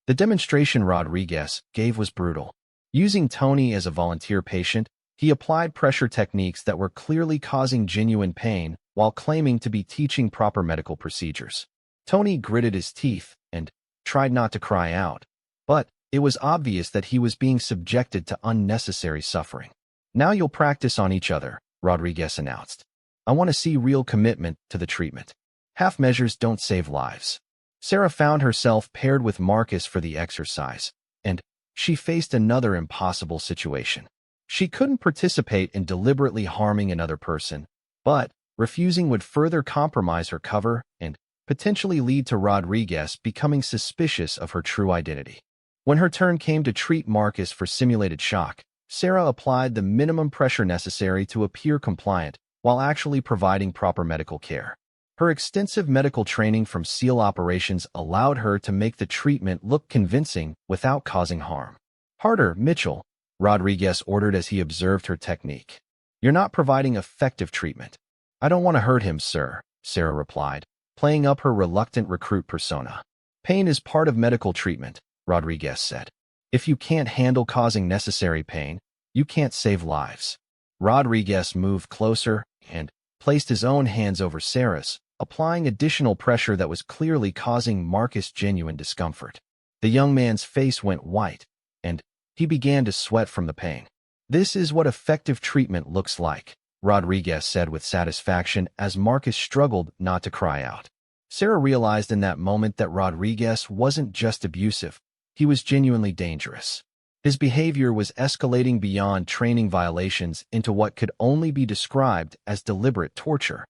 The demonstration Rodriguez gave was brutal. Using Tony as a volunteer patient, he applied pressure techniques that were clearly causing genuine pain while claiming to be teaching proper medical procedures. Tony gritted his teeth and tried not to cry out, but it was obvious that he was being subjected to unnecessary suffering. "Now you'll practice on each other," Rodriguez announced. "I want to see real commitment to the treatment. Half measures don't save lives." Sarah found herself paired with Marcus for the exercise, and she faced another impossible situation. She couldn't participate in deliberately harming another person, but refusing would further compromise her cover and potentially lead to Rodriguez becoming suspicious of her true identity. When her turn came to treat Marcus for simulated shock, Sarah applied the minimum pressure necessary to appear compliant while actually providing proper medical care. Her extensive medical training from SEAL operations allowed her to make the treatment look convincing without causing harm. "Harder, Mitchell," Rodriguez ordered as he observed her technique. "You're not providing effective treatment." "I don't want to hurt him, sir," Sarah replied, playing up her reluctant recruit persona. "Pain is part of medical treatment," Rodriguez said. "If you can't handle causing necessary pain, you can't save lives." Rodriguez moved closer and placed his own hands over Sarah's, applying additional pressure that was clearly causing Marcus genuine discomfort. The young man's face went white, and he began to sweat from the pain. "This is what effective treatment looks like," Rodriguez said with satisfaction as Marcus struggled not to cry out. Sarah realized in that moment that Rodriguez wasn't just abusive, he was genuinely dangerous. His behavior was escalating beyond training violations into what could only be described as deliberate torture.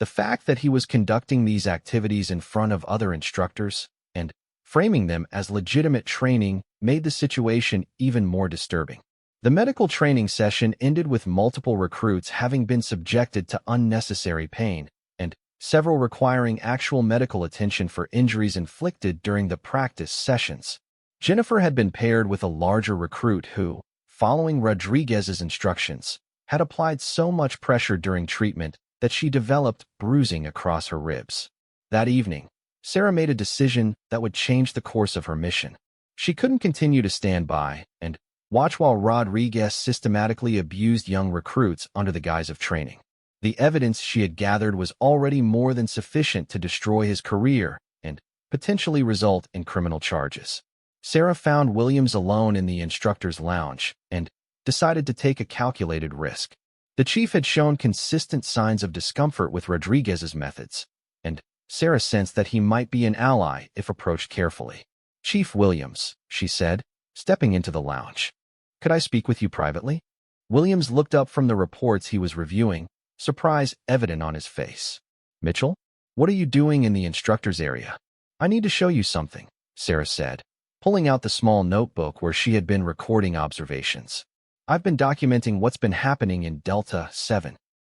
The fact that he was conducting these activities in front of other instructors and framing them as legitimate training made the situation even more disturbing. The medical training session ended with multiple recruits having been subjected to unnecessary pain, and several requiring actual medical attention for injuries inflicted during the practice sessions. Jennifer had been paired with a larger recruit who, following Rodriguez's instructions, had applied so much pressure during treatment that she developed bruising across her ribs. That evening, Sarah made a decision that would change the course of her mission. She couldn't continue to stand by and watch while Rodriguez systematically abused young recruits under the guise of training. The evidence she had gathered was already more than sufficient to destroy his career and potentially result in criminal charges. Sarah found Williams alone in the instructor's lounge and decided to take a calculated risk. The chief had shown consistent signs of discomfort with Rodriguez's methods, and Sarah sensed that he might be an ally if approached carefully. "Chief Williams," she said, stepping into the lounge. "Could I speak with you privately?" Williams looked up from the reports he was reviewing, surprise evident on his face. "Mitchell, what are you doing in the instructor's area?" "I need to show you something," Sarah said, pulling out the small notebook where she had been recording observations. "I've been documenting what's been happening in Delta 7.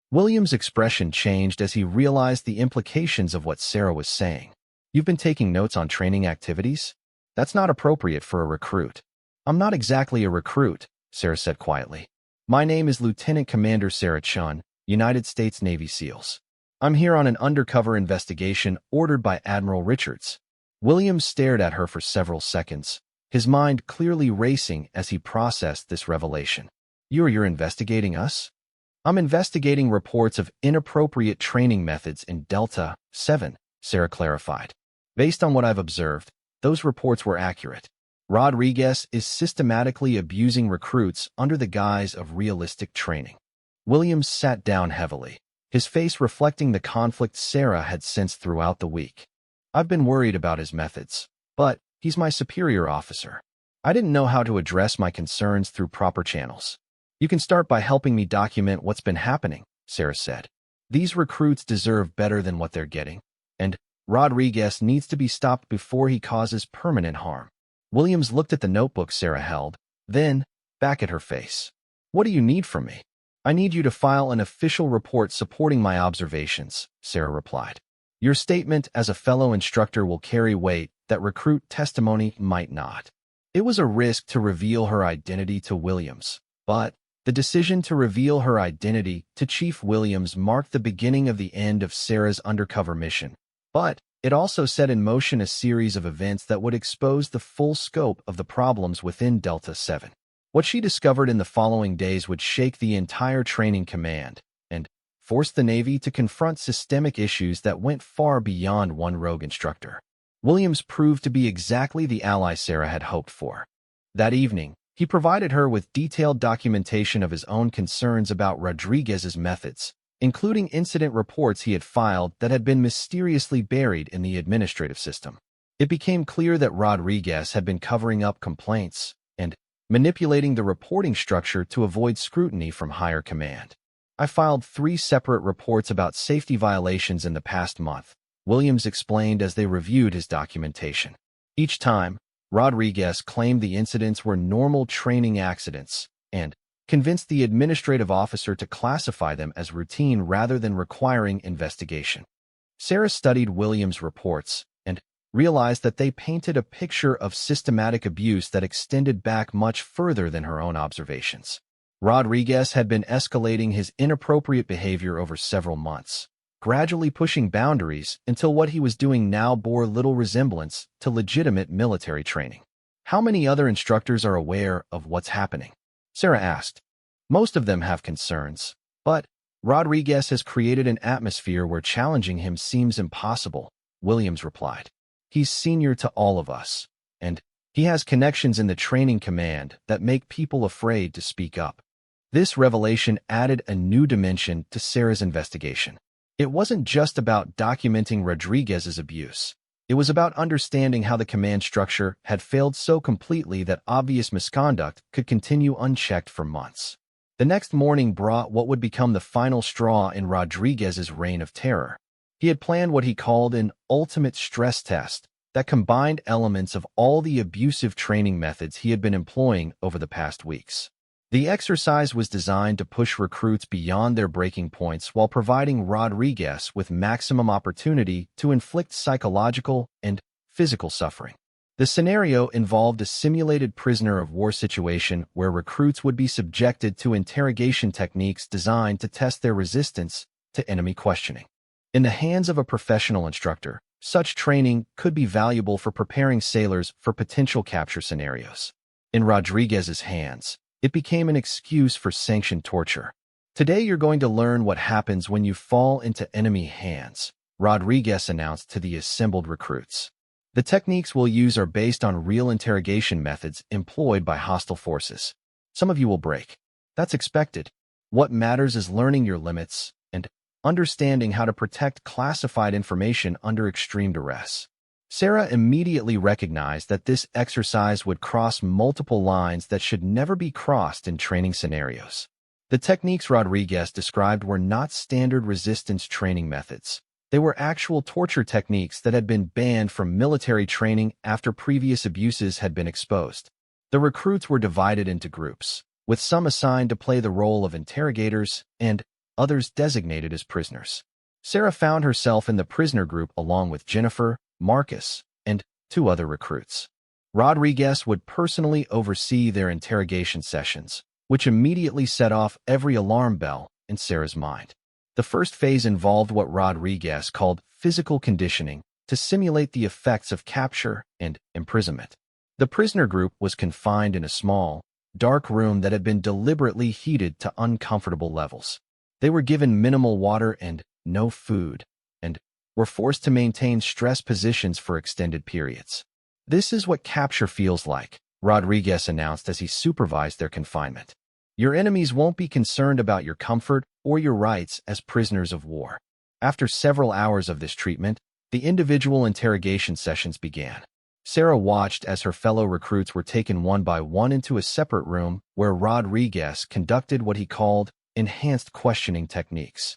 Williams' expression changed as he realized the implications of what Sarah was saying. "You've been taking notes on training activities? That's not appropriate for a recruit." "I'm not exactly a recruit," Sarah said quietly. "My name is Lieutenant Commander Sarah Chun, United States Navy SEALs. I'm here on an undercover investigation ordered by Admiral Richards." Williams stared at her for several seconds, his mind clearly racing as he processed this revelation. You're investigating us?" "I'm investigating reports of inappropriate training methods in Delta 7, Sarah clarified. "Based on what I've observed, those reports were accurate. Rodriguez is systematically abusing recruits under the guise of realistic training." Williams sat down heavily, his face reflecting the conflict Sarah had sensed throughout the week. "I've been worried about his methods, but he's my superior officer. I didn't know how to address my concerns through proper channels." "You can start by helping me document what's been happening," Sarah said. "These recruits deserve better than what they're getting, and Rodriguez needs to be stopped before he causes permanent harm." Williams looked at the notebook Sarah held, then back at her face. "What do you need from me?" "I need you to file an official report supporting my observations," Sarah replied. "Your statement as a fellow instructor will carry weight that recruit testimony might not." It was a risk to reveal her identity to Williams, but the decision to reveal her identity to Chief Williams marked the beginning of the end of Sarah's undercover mission. But it also set in motion a series of events that would expose the full scope of the problems within Delta 7. What she discovered in the following days would shake the entire training command and force the Navy to confront systemic issues that went far beyond one rogue instructor. Williams proved to be exactly the ally Sarah had hoped for. That evening, he provided her with detailed documentation of his own concerns about Rodriguez's methods, including incident reports he had filed that had been mysteriously buried in the administrative system. It became clear that Rodriguez had been covering up complaints and manipulating the reporting structure to avoid scrutiny from higher command. "I filed 3 separate reports about safety violations in the past month," Williams explained as they reviewed his documentation. Each time, Rodriguez claimed the incidents were normal training accidents and convinced the administrative officer to classify them as routine rather than requiring investigation. Sarah studied Williams' reports and realized that they painted a picture of systematic abuse that extended back much further than her own observations. Rodriguez had been escalating his inappropriate behavior over several months, gradually pushing boundaries until what he was doing now bore little resemblance to legitimate military training. "How many other instructors are aware of what's happening?" Sarah asked. "Most of them have concerns, but Rodriguez has created an atmosphere where challenging him seems impossible," Williams replied. "He's senior to all of us, and he has connections in the training command that make people afraid to speak up." This revelation added a new dimension to Sarah's investigation. It wasn't just about documenting Rodriguez's abuse. It was about understanding how the command structure had failed so completely that obvious misconduct could continue unchecked for months. The next morning brought what would become the final straw in Rodriguez's reign of terror. He had planned what he called an ultimate stress test that combined elements of all the abusive training methods he had been employing over the past weeks. The exercise was designed to push recruits beyond their breaking points while providing Rodriguez with maximum opportunity to inflict psychological and physical suffering. The scenario involved a simulated prisoner of war situation where recruits would be subjected to interrogation techniques designed to test their resistance to enemy questioning. In the hands of a professional instructor, such training could be valuable for preparing sailors for potential capture scenarios. In Rodriguez's hands, it became an excuse for sanctioned torture. Today you're going to learn what happens when you fall into enemy hands, Rodriguez announced to the assembled recruits. The techniques we'll use are based on real interrogation methods employed by hostile forces. Some of you will break. That's expected. What matters is learning your limits and understanding how to protect classified information under extreme duress. Sarah immediately recognized that this exercise would cross multiple lines that should never be crossed in training scenarios. The techniques Rodriguez described were not standard resistance training methods. They were actual torture techniques that had been banned from military training after previous abuses had been exposed. The recruits were divided into groups, with some assigned to play the role of interrogators and others designated as prisoners. Sarah found herself in the prisoner group along with Jennifer, Marcus, and 2 other recruits. Rodriguez would personally oversee their interrogation sessions, which immediately set off every alarm bell in Sarah's mind. The first phase involved what Rodriguez called physical conditioning to simulate the effects of capture and imprisonment. The prisoner group was confined in a small, dark room that had been deliberately heated to uncomfortable levels. They were given minimal water and no food, and were forced to maintain stress positions for extended periods. "This is what capture feels like," Rodriguez announced as he supervised their confinement. "Your enemies won't be concerned about your comfort or your rights as prisoners of war." After several hours of this treatment, the individual interrogation sessions began. Sarah watched as her fellow recruits were taken one by one into a separate room where Rodriguez conducted what he called enhanced questioning techniques.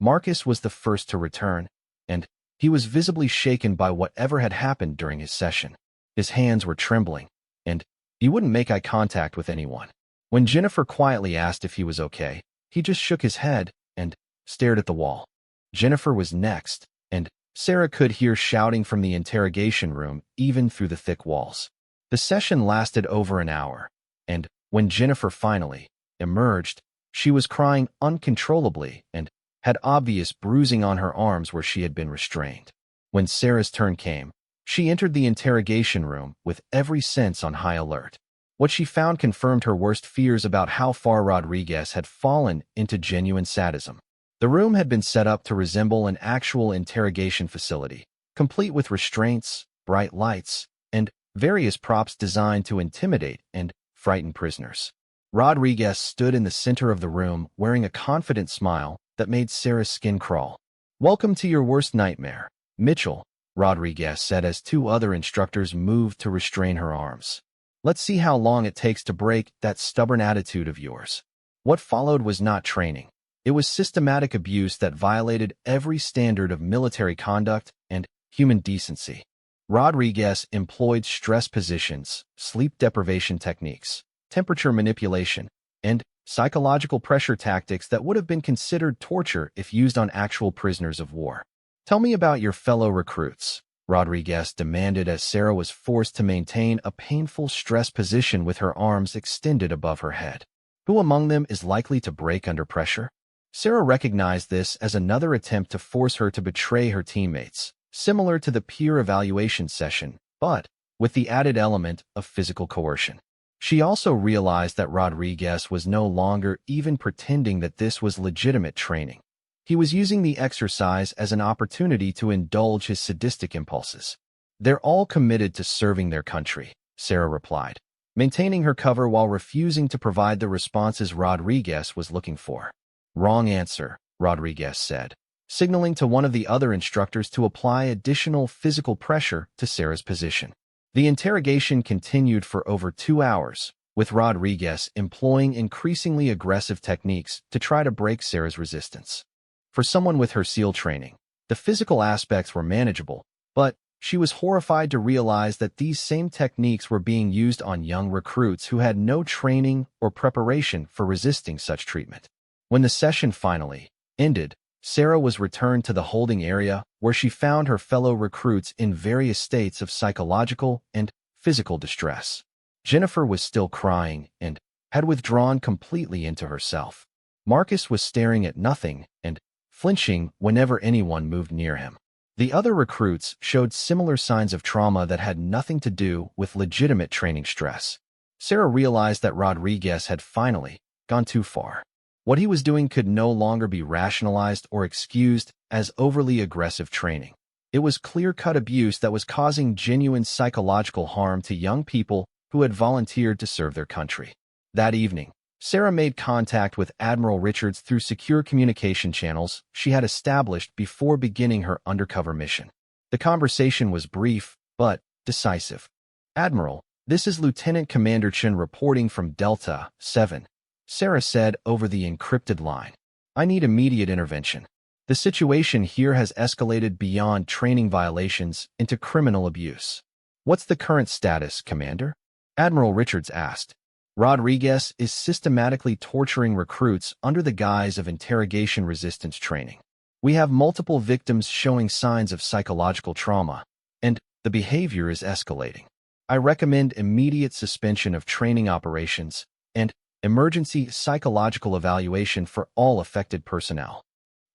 Marcus was the first to return, and he was visibly shaken by whatever had happened during his session. His hands were trembling, and he wouldn't make eye contact with anyone. When Jennifer quietly asked if he was okay, he just shook his head and stared at the wall. Jennifer was next, and Sarah could hear shouting from the interrogation room even through the thick walls. The session lasted over an hour, and when Jennifer finally emerged, she was crying uncontrollably and had obvious bruising on her arms where she had been restrained. When Sarah's turn came, she entered the interrogation room with every sense on high alert. What she found confirmed her worst fears about how far Rodriguez had fallen into genuine sadism. The room had been set up to resemble an actual interrogation facility, complete with restraints, bright lights, and various props designed to intimidate and frighten prisoners. Rodriguez stood in the center of the room wearing a confident smile that made Sarah's skin crawl. "Welcome to your worst nightmare, Mitchell," Rodriguez said as 2 other instructors moved to restrain her arms. "Let's see how long it takes to break that stubborn attitude of yours." What followed was not training. It was systematic abuse that violated every standard of military conduct and human decency. Rodriguez employed stress positions, sleep deprivation techniques, temperature manipulation, and psychological pressure tactics that would have been considered torture if used on actual prisoners of war. "Tell me about your fellow recruits," Rodriguez demanded as Sarah was forced to maintain a painful stress position with her arms extended above her head. "Who among them is likely to break under pressure?" Sarah recognized this as another attempt to force her to betray her teammates, similar to the peer evaluation session, but with the added element of physical coercion. She also realized that Rodriguez was no longer even pretending that this was legitimate training. He was using the exercise as an opportunity to indulge his sadistic impulses. "They're all committed to serving their country," Sarah replied, maintaining her cover while refusing to provide the responses Rodriguez was looking for. "Wrong answer," Rodriguez said, signaling to one of the other instructors to apply additional physical pressure to Sarah's position. The interrogation continued for over 2 hours, with Rodriguez employing increasingly aggressive techniques to try to break Sarah's resistance. For someone with her SEAL training, the physical aspects were manageable, but she was horrified to realize that these same techniques were being used on young recruits who had no training or preparation for resisting such treatment. When the session finally ended, Sarah was returned to the holding area where she found her fellow recruits in various states of psychological and physical distress. Jennifer was still crying and had withdrawn completely into herself. Marcus was staring at nothing and flinching whenever anyone moved near him. The other recruits showed similar signs of trauma that had nothing to do with legitimate training stress. Sarah realized that Rodriguez had finally gone too far. What he was doing could no longer be rationalized or excused as overly aggressive training. It was clear-cut abuse that was causing genuine psychological harm to young people who had volunteered to serve their country. That evening, Sarah made contact with Admiral Richards through secure communication channels she had established before beginning her undercover mission. The conversation was brief, but decisive. "Admiral, this is Lieutenant Commander Chen reporting from Delta 7, Sarah said over the encrypted line. "I need immediate intervention. The situation here has escalated beyond training violations into criminal abuse." "What's the current status, Commander?" Admiral Richards asked. "Rodriguez is systematically torturing recruits under the guise of interrogation resistance training. We have multiple victims showing signs of psychological trauma, and the behavior is escalating. I recommend immediate suspension of training operations and emergency psychological evaluation for all affected personnel."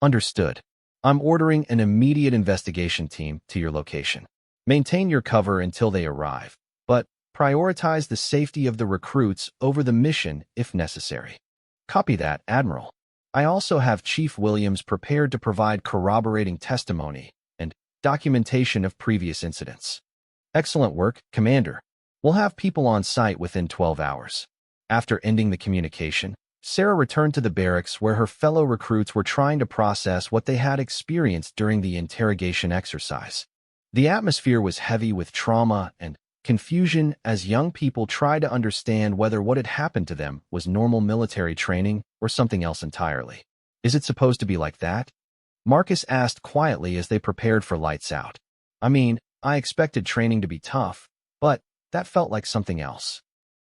"Understood. I'm ordering an immediate investigation team to your location. Maintain your cover until they arrive, but prioritize the safety of the recruits over the mission if necessary." "Copy that, Admiral. I also have Chief Williams prepared to provide corroborating testimony and documentation of previous incidents." "Excellent work, Commander. We'll have people on site within 12 hours. After ending the communication, Sarah returned to the barracks where her fellow recruits were trying to process what they had experienced during the interrogation exercise. The atmosphere was heavy with trauma and confusion as young people tried to understand whether what had happened to them was normal military training or something else entirely. "Is it supposed to be like that?" Marcus asked quietly as they prepared for lights out. "I mean, I expected training to be tough, but that felt like something else."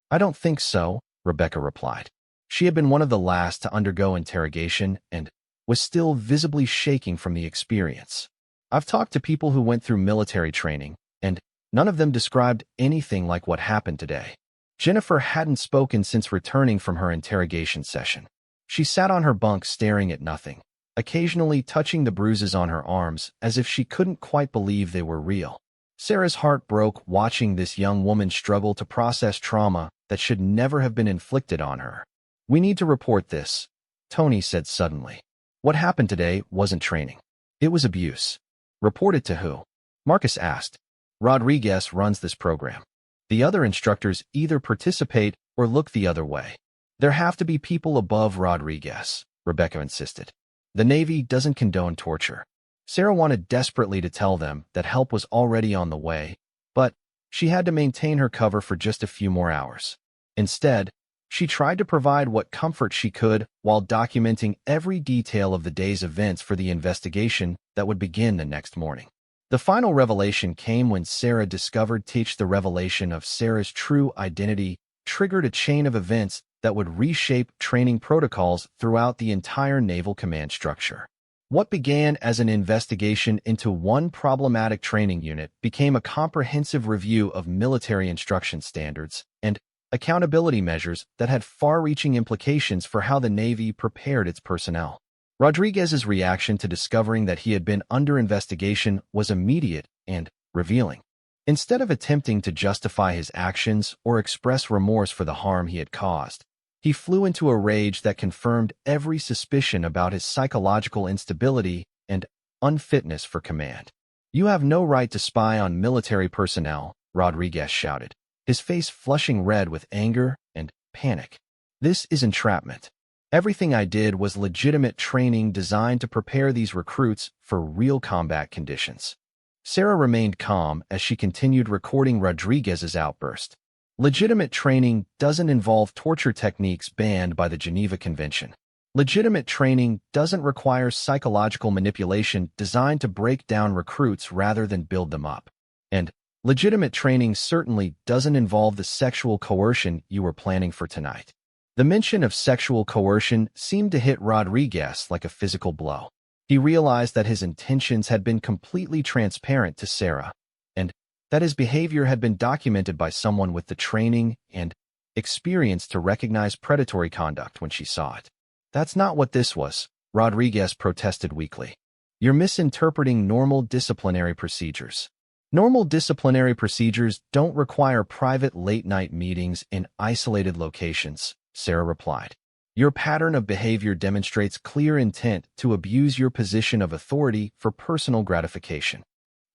"I don't think so," Rebecca replied. She had been one of the last to undergo interrogation and was still visibly shaking from the experience. "I've talked to people who went through military training, and none of them described anything like what happened today." Jennifer hadn't spoken since returning from her interrogation session. She sat on her bunk staring at nothing, occasionally touching the bruises on her arms as if she couldn't quite believe they were real. Sarah's heart broke watching this young woman struggle to process trauma that should never have been inflicted on her. "We need to report this," Tony said suddenly. "What happened today wasn't training. It was abuse." "Report it to who?" Marcus asked. "Rodriguez runs this program. The other instructors either participate or look the other way. There have to be people above Rodriguez," Rebecca insisted. "The Navy doesn't condone torture." Sarah wanted desperately to tell them that help was already on the way, but she had to maintain her cover for just a few more hours. Instead, she tried to provide what comfort she could while documenting every detail of the day's events for the investigation that would begin the next morning. The final revelation came when Sarah discovered the revelation of Sarah's true identity triggered a chain of events that would reshape training protocols throughout the entire Naval Command structure. What began as an investigation into one problematic training unit became a comprehensive review of military instruction standards and accountability measures that had far-reaching implications for how the Navy prepared its personnel. Rodriguez's reaction to discovering that he had been under investigation was immediate and revealing. Instead of attempting to justify his actions or express remorse for the harm he had caused, he flew into a rage that confirmed every suspicion about his psychological instability and unfitness for command. "You have no right to spy on military personnel," Rodriguez shouted, his face flushing red with anger and panic. "This is entrapment. Everything I did was legitimate training designed to prepare these recruits for real combat conditions." Sarah remained calm as she continued recording Rodriguez's outburst. Legitimate training doesn't involve torture techniques banned by the Geneva Convention. Legitimate training doesn't require psychological manipulation designed to break down recruits rather than build them up. And legitimate training certainly doesn't involve the sexual coercion you were planning for tonight. The mention of sexual coercion seemed to hit Rodriguez like a physical blow. He realized that his intentions had been completely transparent to Sarah, and that his behavior had been documented by someone with the training and experience to recognize predatory conduct when she saw it. That's not what this was, Rodriguez protested weakly. You're misinterpreting normal disciplinary procedures. Normal disciplinary procedures don't require private late-night meetings in isolated locations, Sarah replied. Your pattern of behavior demonstrates clear intent to abuse your position of authority for personal gratification.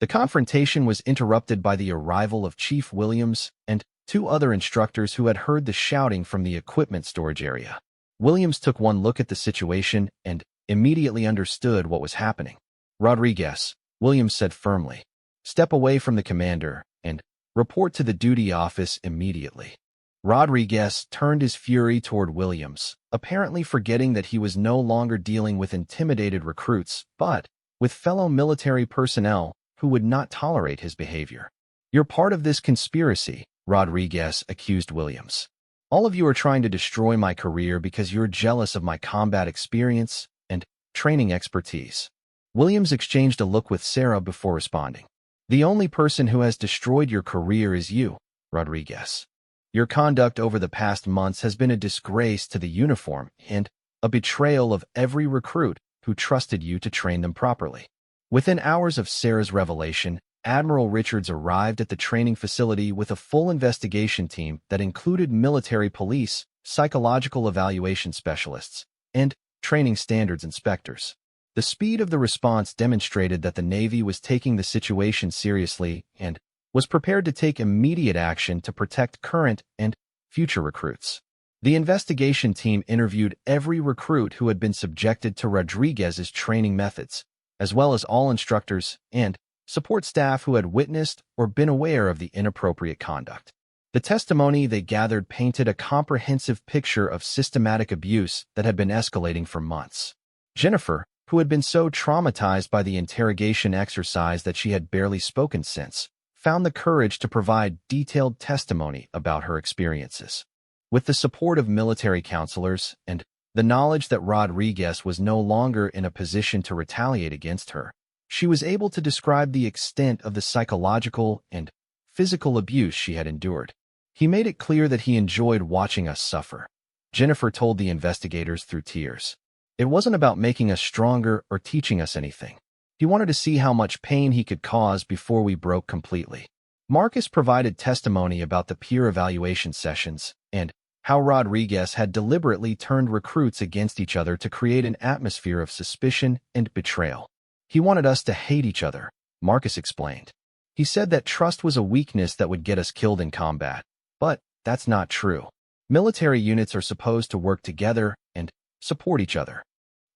The confrontation was interrupted by the arrival of Chief Williams and two other instructors who had heard the shouting from the equipment storage area. Williams took one look at the situation and immediately understood what was happening. Rodriguez, Williams said firmly, step away from the commander and report to the duty office immediately. Rodriguez turned his fury toward Williams, apparently forgetting that he was no longer dealing with intimidated recruits, but with fellow military personnel who would not tolerate his behavior. You're part of this conspiracy, Rodriguez accused Williams. All of you are trying to destroy my career because you're jealous of my combat experience and training expertise. Williams exchanged a look with Sarah before responding. The only person who has destroyed your career is you, Rodriguez. Your conduct over the past months has been a disgrace to the uniform and a betrayal of every recruit who trusted you to train them properly. Within hours of Sarah's revelation, Admiral Richards arrived at the training facility with a full investigation team that included military police, psychological evaluation specialists, and training standards inspectors. The speed of the response demonstrated that the Navy was taking the situation seriously and was prepared to take immediate action to protect current and future recruits. The investigation team interviewed every recruit who had been subjected to Rodriguez's training methods, as well as all instructors and support staff who had witnessed or been aware of the inappropriate conduct. The testimony they gathered painted a comprehensive picture of systematic abuse that had been escalating for months. Jennifer, who had been so traumatized by the interrogation exercise that she had barely spoken since, found the courage to provide detailed testimony about her experiences. With the support of military counselors and the knowledge that Rodriguez was no longer in a position to retaliate against her, she was able to describe the extent of the psychological and physical abuse she had endured. He made it clear that he enjoyed watching us suffer, Jennifer told the investigators through tears. It wasn't about making us stronger or teaching us anything. He wanted to see how much pain he could cause before we broke completely. Marcus provided testimony about the peer evaluation sessions and how Rodriguez had deliberately turned recruits against each other to create an atmosphere of suspicion and betrayal. He wanted us to hate each other, Marcus explained. He said that trust was a weakness that would get us killed in combat, but that's not true. Military units are supposed to work together and support each other.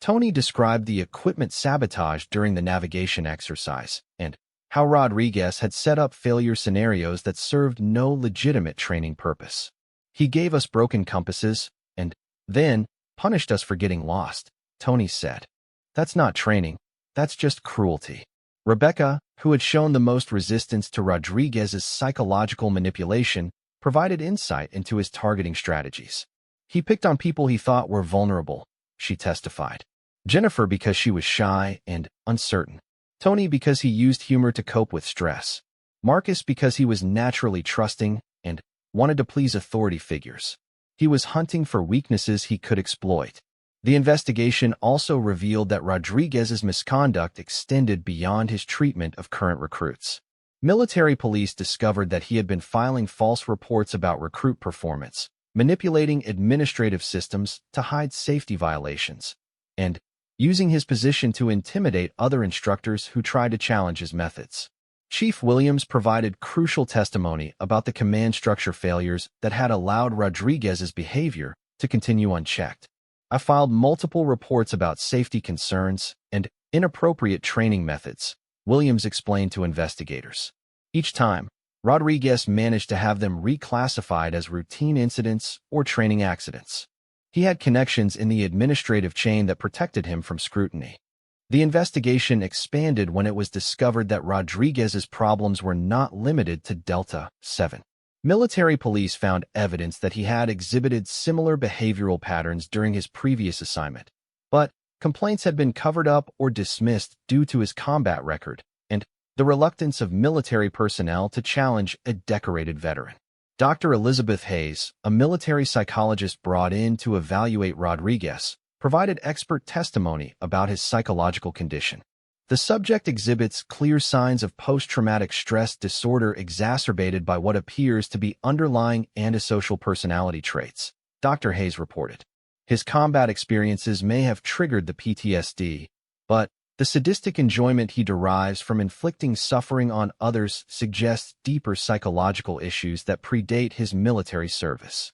Tony described the equipment sabotage during the navigation exercise and how Rodriguez had set up failure scenarios that served no legitimate training purpose. He gave us broken compasses and then punished us for getting lost, Tony said. That's not training, that's just cruelty. Rebecca, who had shown the most resistance to Rodriguez's psychological manipulation, provided insight into his targeting strategies. He picked on people he thought were vulnerable, she testified. Jennifer because she was shy and uncertain. Tony because he used humor to cope with stress. Marcus because he was naturally trusting and wanted to please authority figures. He was hunting for weaknesses he could exploit. The investigation also revealed that Rodriguez's misconduct extended beyond his treatment of current recruits. Military police discovered that he had been filing false reports about recruit performance, manipulating administrative systems to hide safety violations, and using his position to intimidate other instructors who tried to challenge his methods. Chief Williams provided crucial testimony about the command structure failures that had allowed Rodriguez's behavior to continue unchecked. I filed multiple reports about safety concerns and inappropriate training methods, Williams explained to investigators. Each time, Rodriguez managed to have them reclassified as routine incidents or training accidents. He had connections in the administrative chain that protected him from scrutiny. The investigation expanded when it was discovered that Rodriguez's problems were not limited to Delta 7. Military police found evidence that he had exhibited similar behavioral patterns during his previous assignment, but complaints had been covered up or dismissed due to his combat record and the reluctance of military personnel to challenge a decorated veteran. Dr. Elizabeth Hayes, a military psychologist brought in to evaluate Rodriguez, provided expert testimony about his psychological condition. The subject exhibits clear signs of post-traumatic stress disorder exacerbated by what appears to be underlying antisocial personality traits, Dr. Hayes reported. His combat experiences may have triggered the PTSD, but the sadistic enjoyment he derives from inflicting suffering on others suggests deeper psychological issues that predate his military service.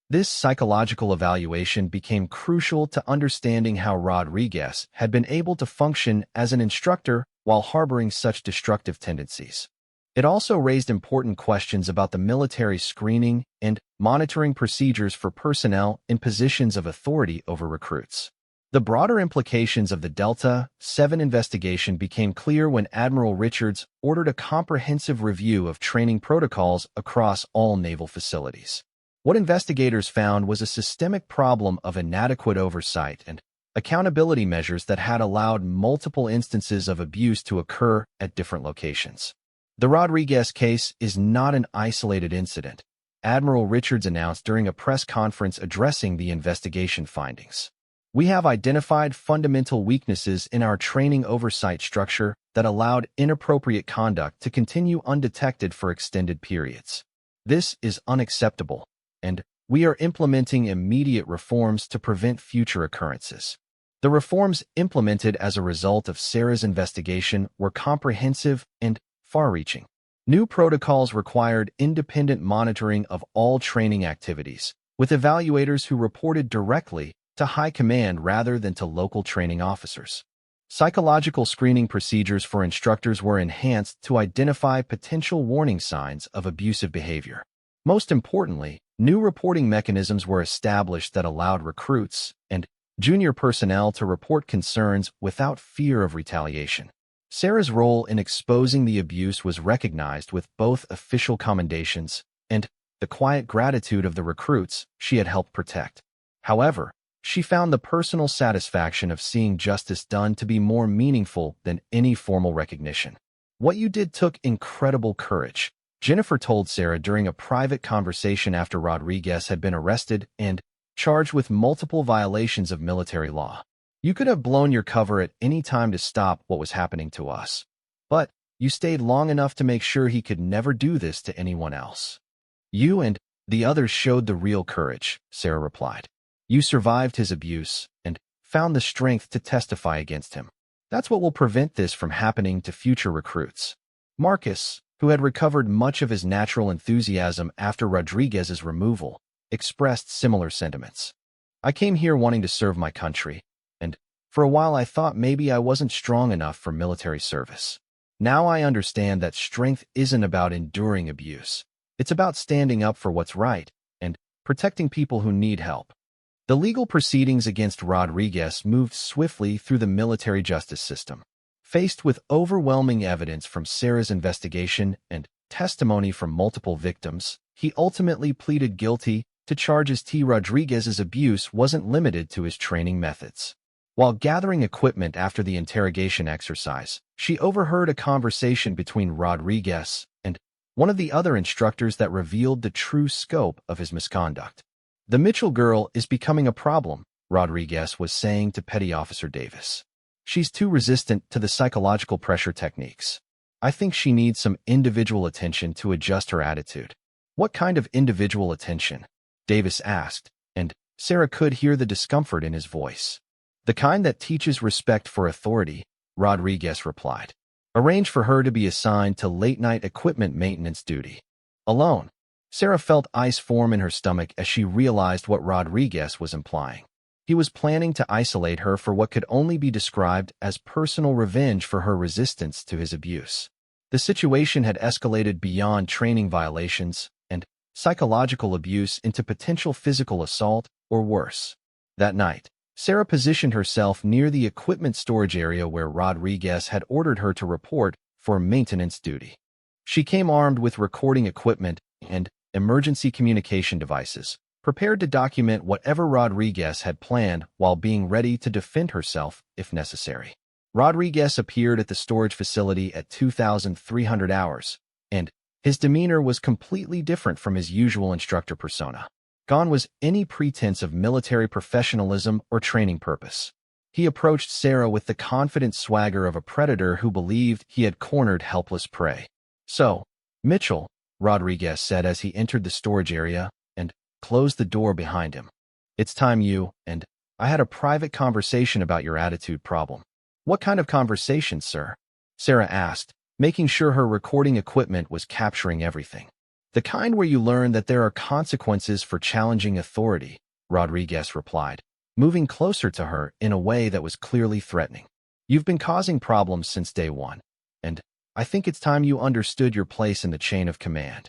This psychological evaluation became crucial to understanding how Rodriguez had been able to function as an instructor while harboring such destructive tendencies. It also raised important questions about the military screening and monitoring procedures for personnel in positions of authority over recruits. The broader implications of the Delta 7 investigation became clear when Admiral Richards ordered a comprehensive review of training protocols across all naval facilities. What investigators found was a systemic problem of inadequate oversight and accountability measures that had allowed multiple instances of abuse to occur at different locations. The Rodriguez case is not an isolated incident, Admiral Richards announced during a press conference addressing the investigation findings. We have identified fundamental weaknesses in our training oversight structure that allowed inappropriate conduct to continue undetected for extended periods. This is unacceptable, and we are implementing immediate reforms to prevent future occurrences. The reforms implemented as a result of Sarah's investigation were comprehensive and far-reaching. New protocols required independent monitoring of all training activities, with evaluators who reported directly to high command rather than to local training officers. Psychological screening procedures for instructors were enhanced to identify potential warning signs of abusive behavior. Most importantly, new reporting mechanisms were established that allowed recruits and junior personnel to report concerns without fear of retaliation. Sarah's role in exposing the abuse was recognized with both official commendations and the quiet gratitude of the recruits she had helped protect. However, she found the personal satisfaction of seeing justice done to be more meaningful than any formal recognition. "What you did took incredible courage," Jennifer told Sarah during a private conversation after Rodriguez had been arrested and charged with multiple violations of military law. "You could have blown your cover at any time to stop what was happening to us. But you stayed long enough to make sure he could never do this to anyone else." "You and the others showed the real courage," Sarah replied. "You survived his abuse and found the strength to testify against him. That's what will prevent this from happening to future recruits." Marcus, who had recovered much of his natural enthusiasm after Rodriguez's removal, expressed similar sentiments. "I came here wanting to serve my country, and for a while I thought maybe I wasn't strong enough for military service. Now I understand that strength isn't about enduring abuse. It's about standing up for what's right and protecting people who need help." The legal proceedings against Rodriguez moved swiftly through the military justice system. Faced with overwhelming evidence from Sarah's investigation and testimony from multiple victims, he ultimately pleaded guilty to charges. Rodriguez's abuse wasn't limited to his training methods. While gathering equipment after the interrogation exercise, she overheard a conversation between Rodriguez and one of the other instructors that revealed the true scope of his misconduct. "The Mitchell girl is becoming a problem," Rodriguez was saying to Petty Officer Davis. "She's too resistant to the psychological pressure techniques. I think she needs some individual attention to adjust her attitude." "What kind of individual attention?" Davis asked, and Sarah could hear the discomfort in his voice. "The kind that teaches respect for authority," Rodriguez replied. "Arrange for her to be assigned to late-night equipment maintenance duty. Alone." Sarah felt ice form in her stomach as she realized what Rodriguez was implying. He was planning to isolate her for what could only be described as personal revenge for her resistance to his abuse. The situation had escalated beyond training violations and psychological abuse into potential physical assault or worse. That night, Sarah positioned herself near the equipment storage area where Rodriguez had ordered her to report for maintenance duty. She came armed with recording equipment and emergency communication devices, prepared to document whatever Rodriguez had planned while being ready to defend herself if necessary. Rodriguez appeared at the storage facility at 2,300 hours, and his demeanor was completely different from his usual instructor persona. Gone was any pretense of military professionalism or training purpose. He approached Sarah with the confident swagger of a predator who believed he had cornered helpless prey. "So, Mitchell," Rodriguez said as he entered the storage area and closed the door behind him. "It's time you and I had a private conversation about your attitude problem." "What kind of conversation, sir?" Sarah asked, making sure her recording equipment was capturing everything. "The kind where you learn that there are consequences for challenging authority," Rodriguez replied, moving closer to her in a way that was clearly threatening. "You've been causing problems since day one, and I think it's time you understood your place in the chain of command."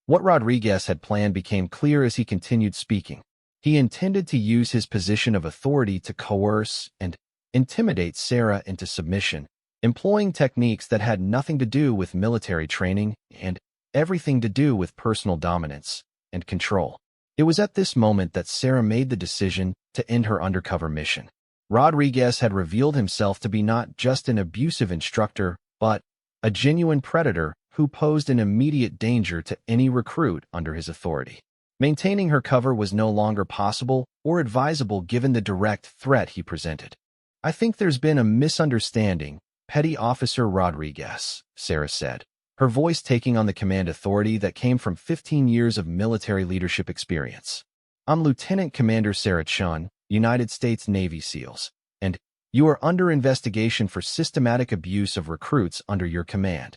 What Rodriguez had planned became clear as he continued speaking. He intended to use his position of authority to coerce and intimidate Sarah into submission, employing techniques that had nothing to do with military training and everything to do with personal dominance and control. It was at this moment that Sarah made the decision to end her undercover mission. Rodriguez had revealed himself to be not just an abusive instructor, but a genuine predator who posed an immediate danger to any recruit under his authority. Maintaining her cover was no longer possible or advisable given the direct threat he presented. "I think there's been a misunderstanding, Petty Officer Rodriguez," Sarah said, her voice taking on the command authority that came from 15 years of military leadership experience. "I'm Lieutenant Commander Sarah Chun, United States Navy SEALs, and you are under investigation for systematic abuse of recruits under your command."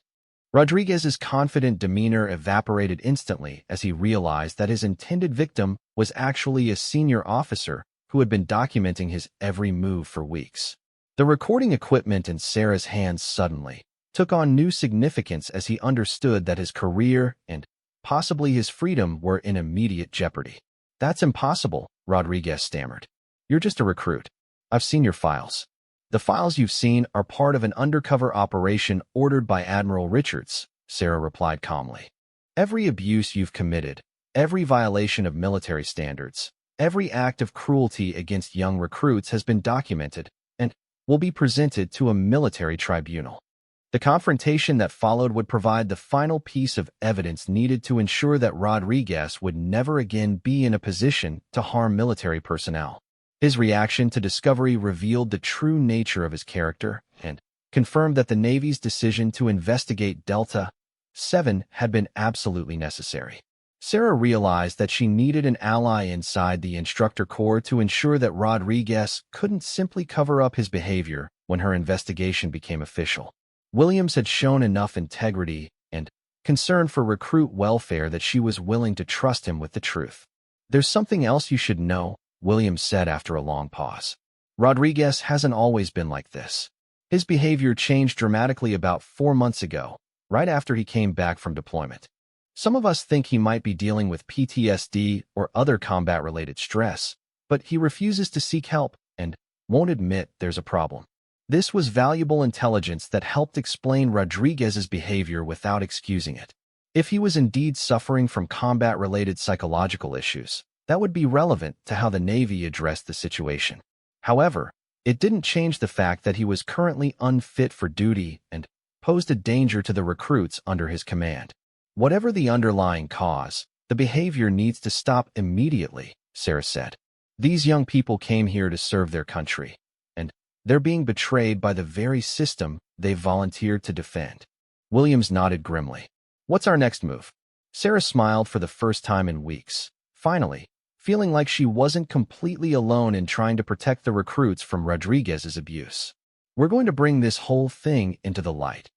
Rodriguez's confident demeanor evaporated instantly as he realized that his intended victim was actually a senior officer who had been documenting his every move for weeks. The recording equipment in Sarah's hands suddenly took on new significance as he understood that his career and possibly his freedom were in immediate jeopardy. "That's impossible," Rodriguez stammered. "You're just a recruit. I've seen your files." "The files you've seen are part of an undercover operation ordered by Admiral Richards," Sarah replied calmly. "Every abuse you've committed, every violation of military standards, every act of cruelty against young recruits has been documented and will be presented to a military tribunal." The confrontation that followed would provide the final piece of evidence needed to ensure that Rodriguez would never again be in a position to harm military personnel. His reaction to discovery revealed the true nature of his character and confirmed that the Navy's decision to investigate Delta 7 had been absolutely necessary. Sarah realized that she needed an ally inside the instructor corps to ensure that Rodriguez couldn't simply cover up his behavior when her investigation became official. Williams had shown enough integrity and concern for recruit welfare that she was willing to trust him with the truth. "There's something else you should know," Williams said after a long pause. "Rodriguez hasn't always been like this. His behavior changed dramatically about 4 months ago, right after he came back from deployment. Some of us think he might be dealing with PTSD or other combat-related stress, but he refuses to seek help and won't admit there's a problem." This was valuable intelligence that helped explain Rodriguez's behavior without excusing it. If he was indeed suffering from combat-related psychological issues, that would be relevant to how the Navy addressed the situation. However, it didn't change the fact that he was currently unfit for duty and posed a danger to the recruits under his command. "Whatever the underlying cause, the behavior needs to stop immediately," Sarah said. "These young people came here to serve their country, and they're being betrayed by the very system they volunteered to defend." Williams nodded grimly. "What's our next move?" Sarah smiled for the first time in weeks, finally, feeling like she wasn't completely alone in trying to protect the recruits from Rodriguez's abuse. "We're going to bring this whole thing into the light."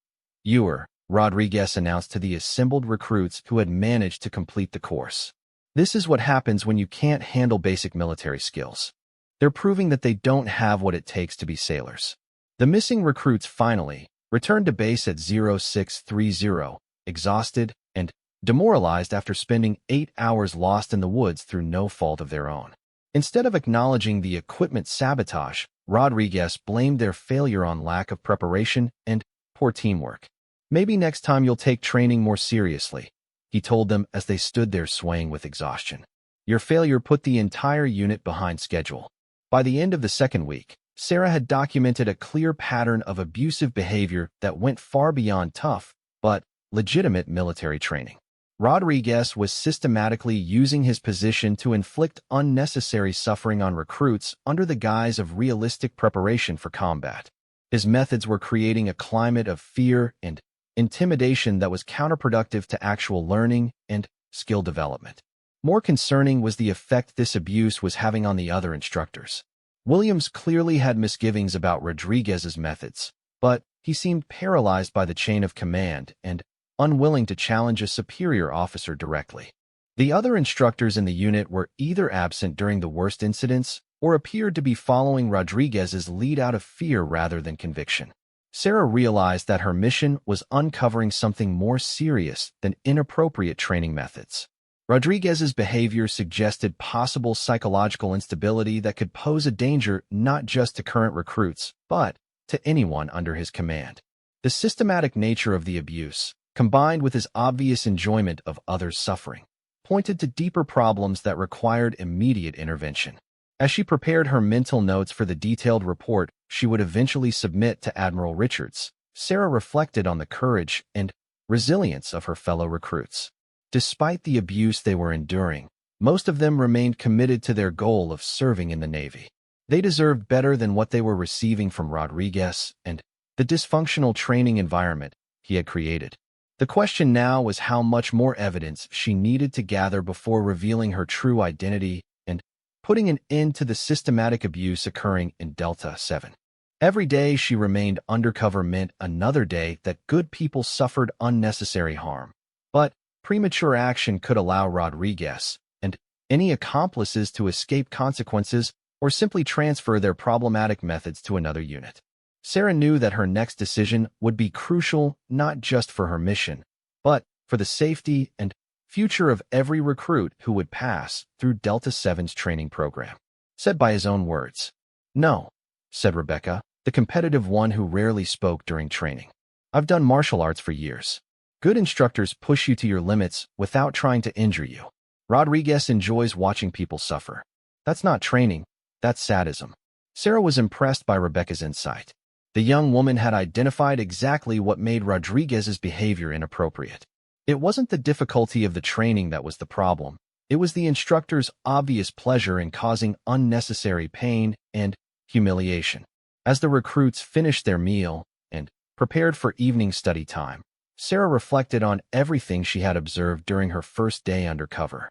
Rodriguez announced to the assembled recruits who had managed to complete the course. "This is what happens when you can't handle basic military skills. They're proving that they don't have what it takes to be sailors." The missing recruits finally returned to base at 0630, exhausted and demoralized after spending 8 hours lost in the woods through no fault of their own. Instead of acknowledging the equipment sabotage, Rodriguez blamed their failure on lack of preparation and poor teamwork. "Maybe next time you'll take training more seriously," he told them as they stood there swaying with exhaustion. "Your failure put the entire unit behind schedule." By the end of the second week, Sarah had documented a clear pattern of abusive behavior that went far beyond tough, but legitimate military training. Rodriguez was systematically using his position to inflict unnecessary suffering on recruits under the guise of realistic preparation for combat. His methods were creating a climate of fear and intimidation that was counterproductive to actual learning and skill development. More concerning was the effect this abuse was having on the other instructors. Williams clearly had misgivings about Rodriguez's methods, but he seemed paralyzed by the chain of command and unwilling to challenge a superior officer directly. The other instructors in the unit were either absent during the worst incidents or appeared to be following Rodriguez's lead out of fear rather than conviction. Sarah realized that her mission was uncovering something more serious than inappropriate training methods. Rodriguez's behavior suggested possible psychological instability that could pose a danger not just to current recruits, but to anyone under his command. The systematic nature of the abuse, combined with his obvious enjoyment of others' suffering, pointed to deeper problems that required immediate intervention. As she prepared her mental notes for the detailed report she would eventually submit to Admiral Richards, Sarah reflected on the courage and resilience of her fellow recruits. Despite the abuse they were enduring, most of them remained committed to their goal of serving in the Navy. They deserved better than what they were receiving from Rodriguez and the dysfunctional training environment he had created. The question now was how much more evidence she needed to gather before revealing her true identity and putting an end to the systematic abuse occurring in Delta 7. Every day she remained undercover meant another day that good people suffered unnecessary harm. But premature action could allow Rodriguez and any accomplices to escape consequences or simply transfer their problematic methods to another unit. Sarah knew that her next decision would be crucial not just for her mission, but for the safety and future of every recruit who would pass through Delta 7's training program. Said by his own words. "No," said Rebecca, the competitive one who rarely spoke during training. "I've done martial arts for years. Good instructors push you to your limits without trying to injure you. Rodriguez enjoys watching people suffer. That's not training, that's sadism." Sarah was impressed by Rebecca's insight. The young woman had identified exactly what made Rodriguez's behavior inappropriate. It wasn't the difficulty of the training that was the problem. It was the instructor's obvious pleasure in causing unnecessary pain and humiliation. As the recruits finished their meal and prepared for evening study time, Sarah reflected on everything she had observed during her first day undercover.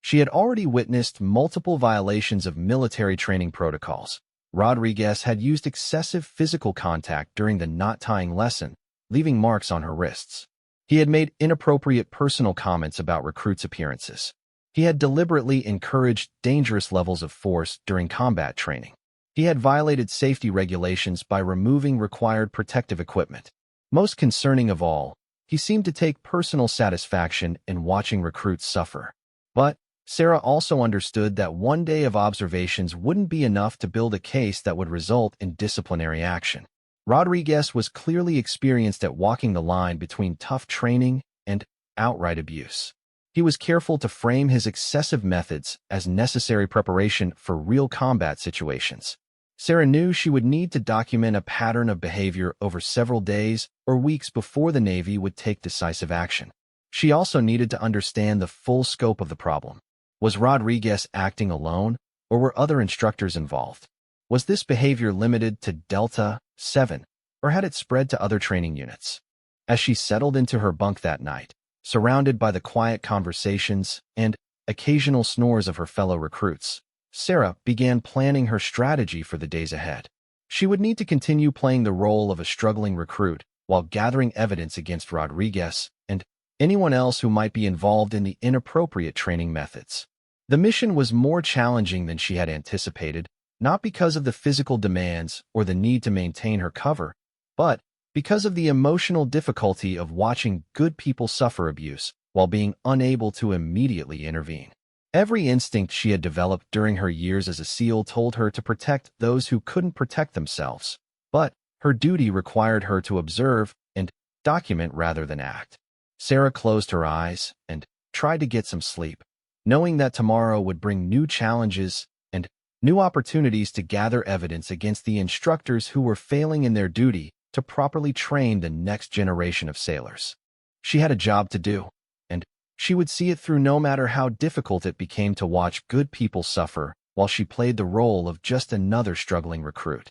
She had already witnessed multiple violations of military training protocols. Rodriguez had used excessive physical contact during the knot-tying lesson, leaving marks on her wrists. He had made inappropriate personal comments about recruits' appearances. He had deliberately encouraged dangerous levels of force during combat training. He had violated safety regulations by removing required protective equipment. Most concerning of all, he seemed to take personal satisfaction in watching recruits suffer. But Sarah also understood that one day of observations wouldn't be enough to build a case that would result in disciplinary action. Rodriguez was clearly experienced at walking the line between tough training and outright abuse. He was careful to frame his excessive methods as necessary preparation for real combat situations. Sarah knew she would need to document a pattern of behavior over several days or weeks before the Navy would take decisive action. She also needed to understand the full scope of the problem. Was Rodriguez acting alone, or were other instructors involved? Was this behavior limited to Delta 7, or had it spread to other training units? As she settled into her bunk that night, surrounded by the quiet conversations and occasional snores of her fellow recruits, Sarah began planning her strategy for the days ahead. She would need to continue playing the role of a struggling recruit while gathering evidence against Rodriguez and anyone else who might be involved in the inappropriate training methods. The mission was more challenging than she had anticipated, not because of the physical demands or the need to maintain her cover, but because of the emotional difficulty of watching good people suffer abuse while being unable to immediately intervene. Every instinct she had developed during her years as a SEAL told her to protect those who couldn't protect themselves, but her duty required her to observe and document rather than act. Sarah closed her eyes and tried to get some sleep, knowing that tomorrow would bring new challenges and new opportunities to gather evidence against the instructors who were failing in their duty to properly train the next generation of sailors. She had a job to do, and she would see it through no matter how difficult it became to watch good people suffer while she played the role of just another struggling recruit.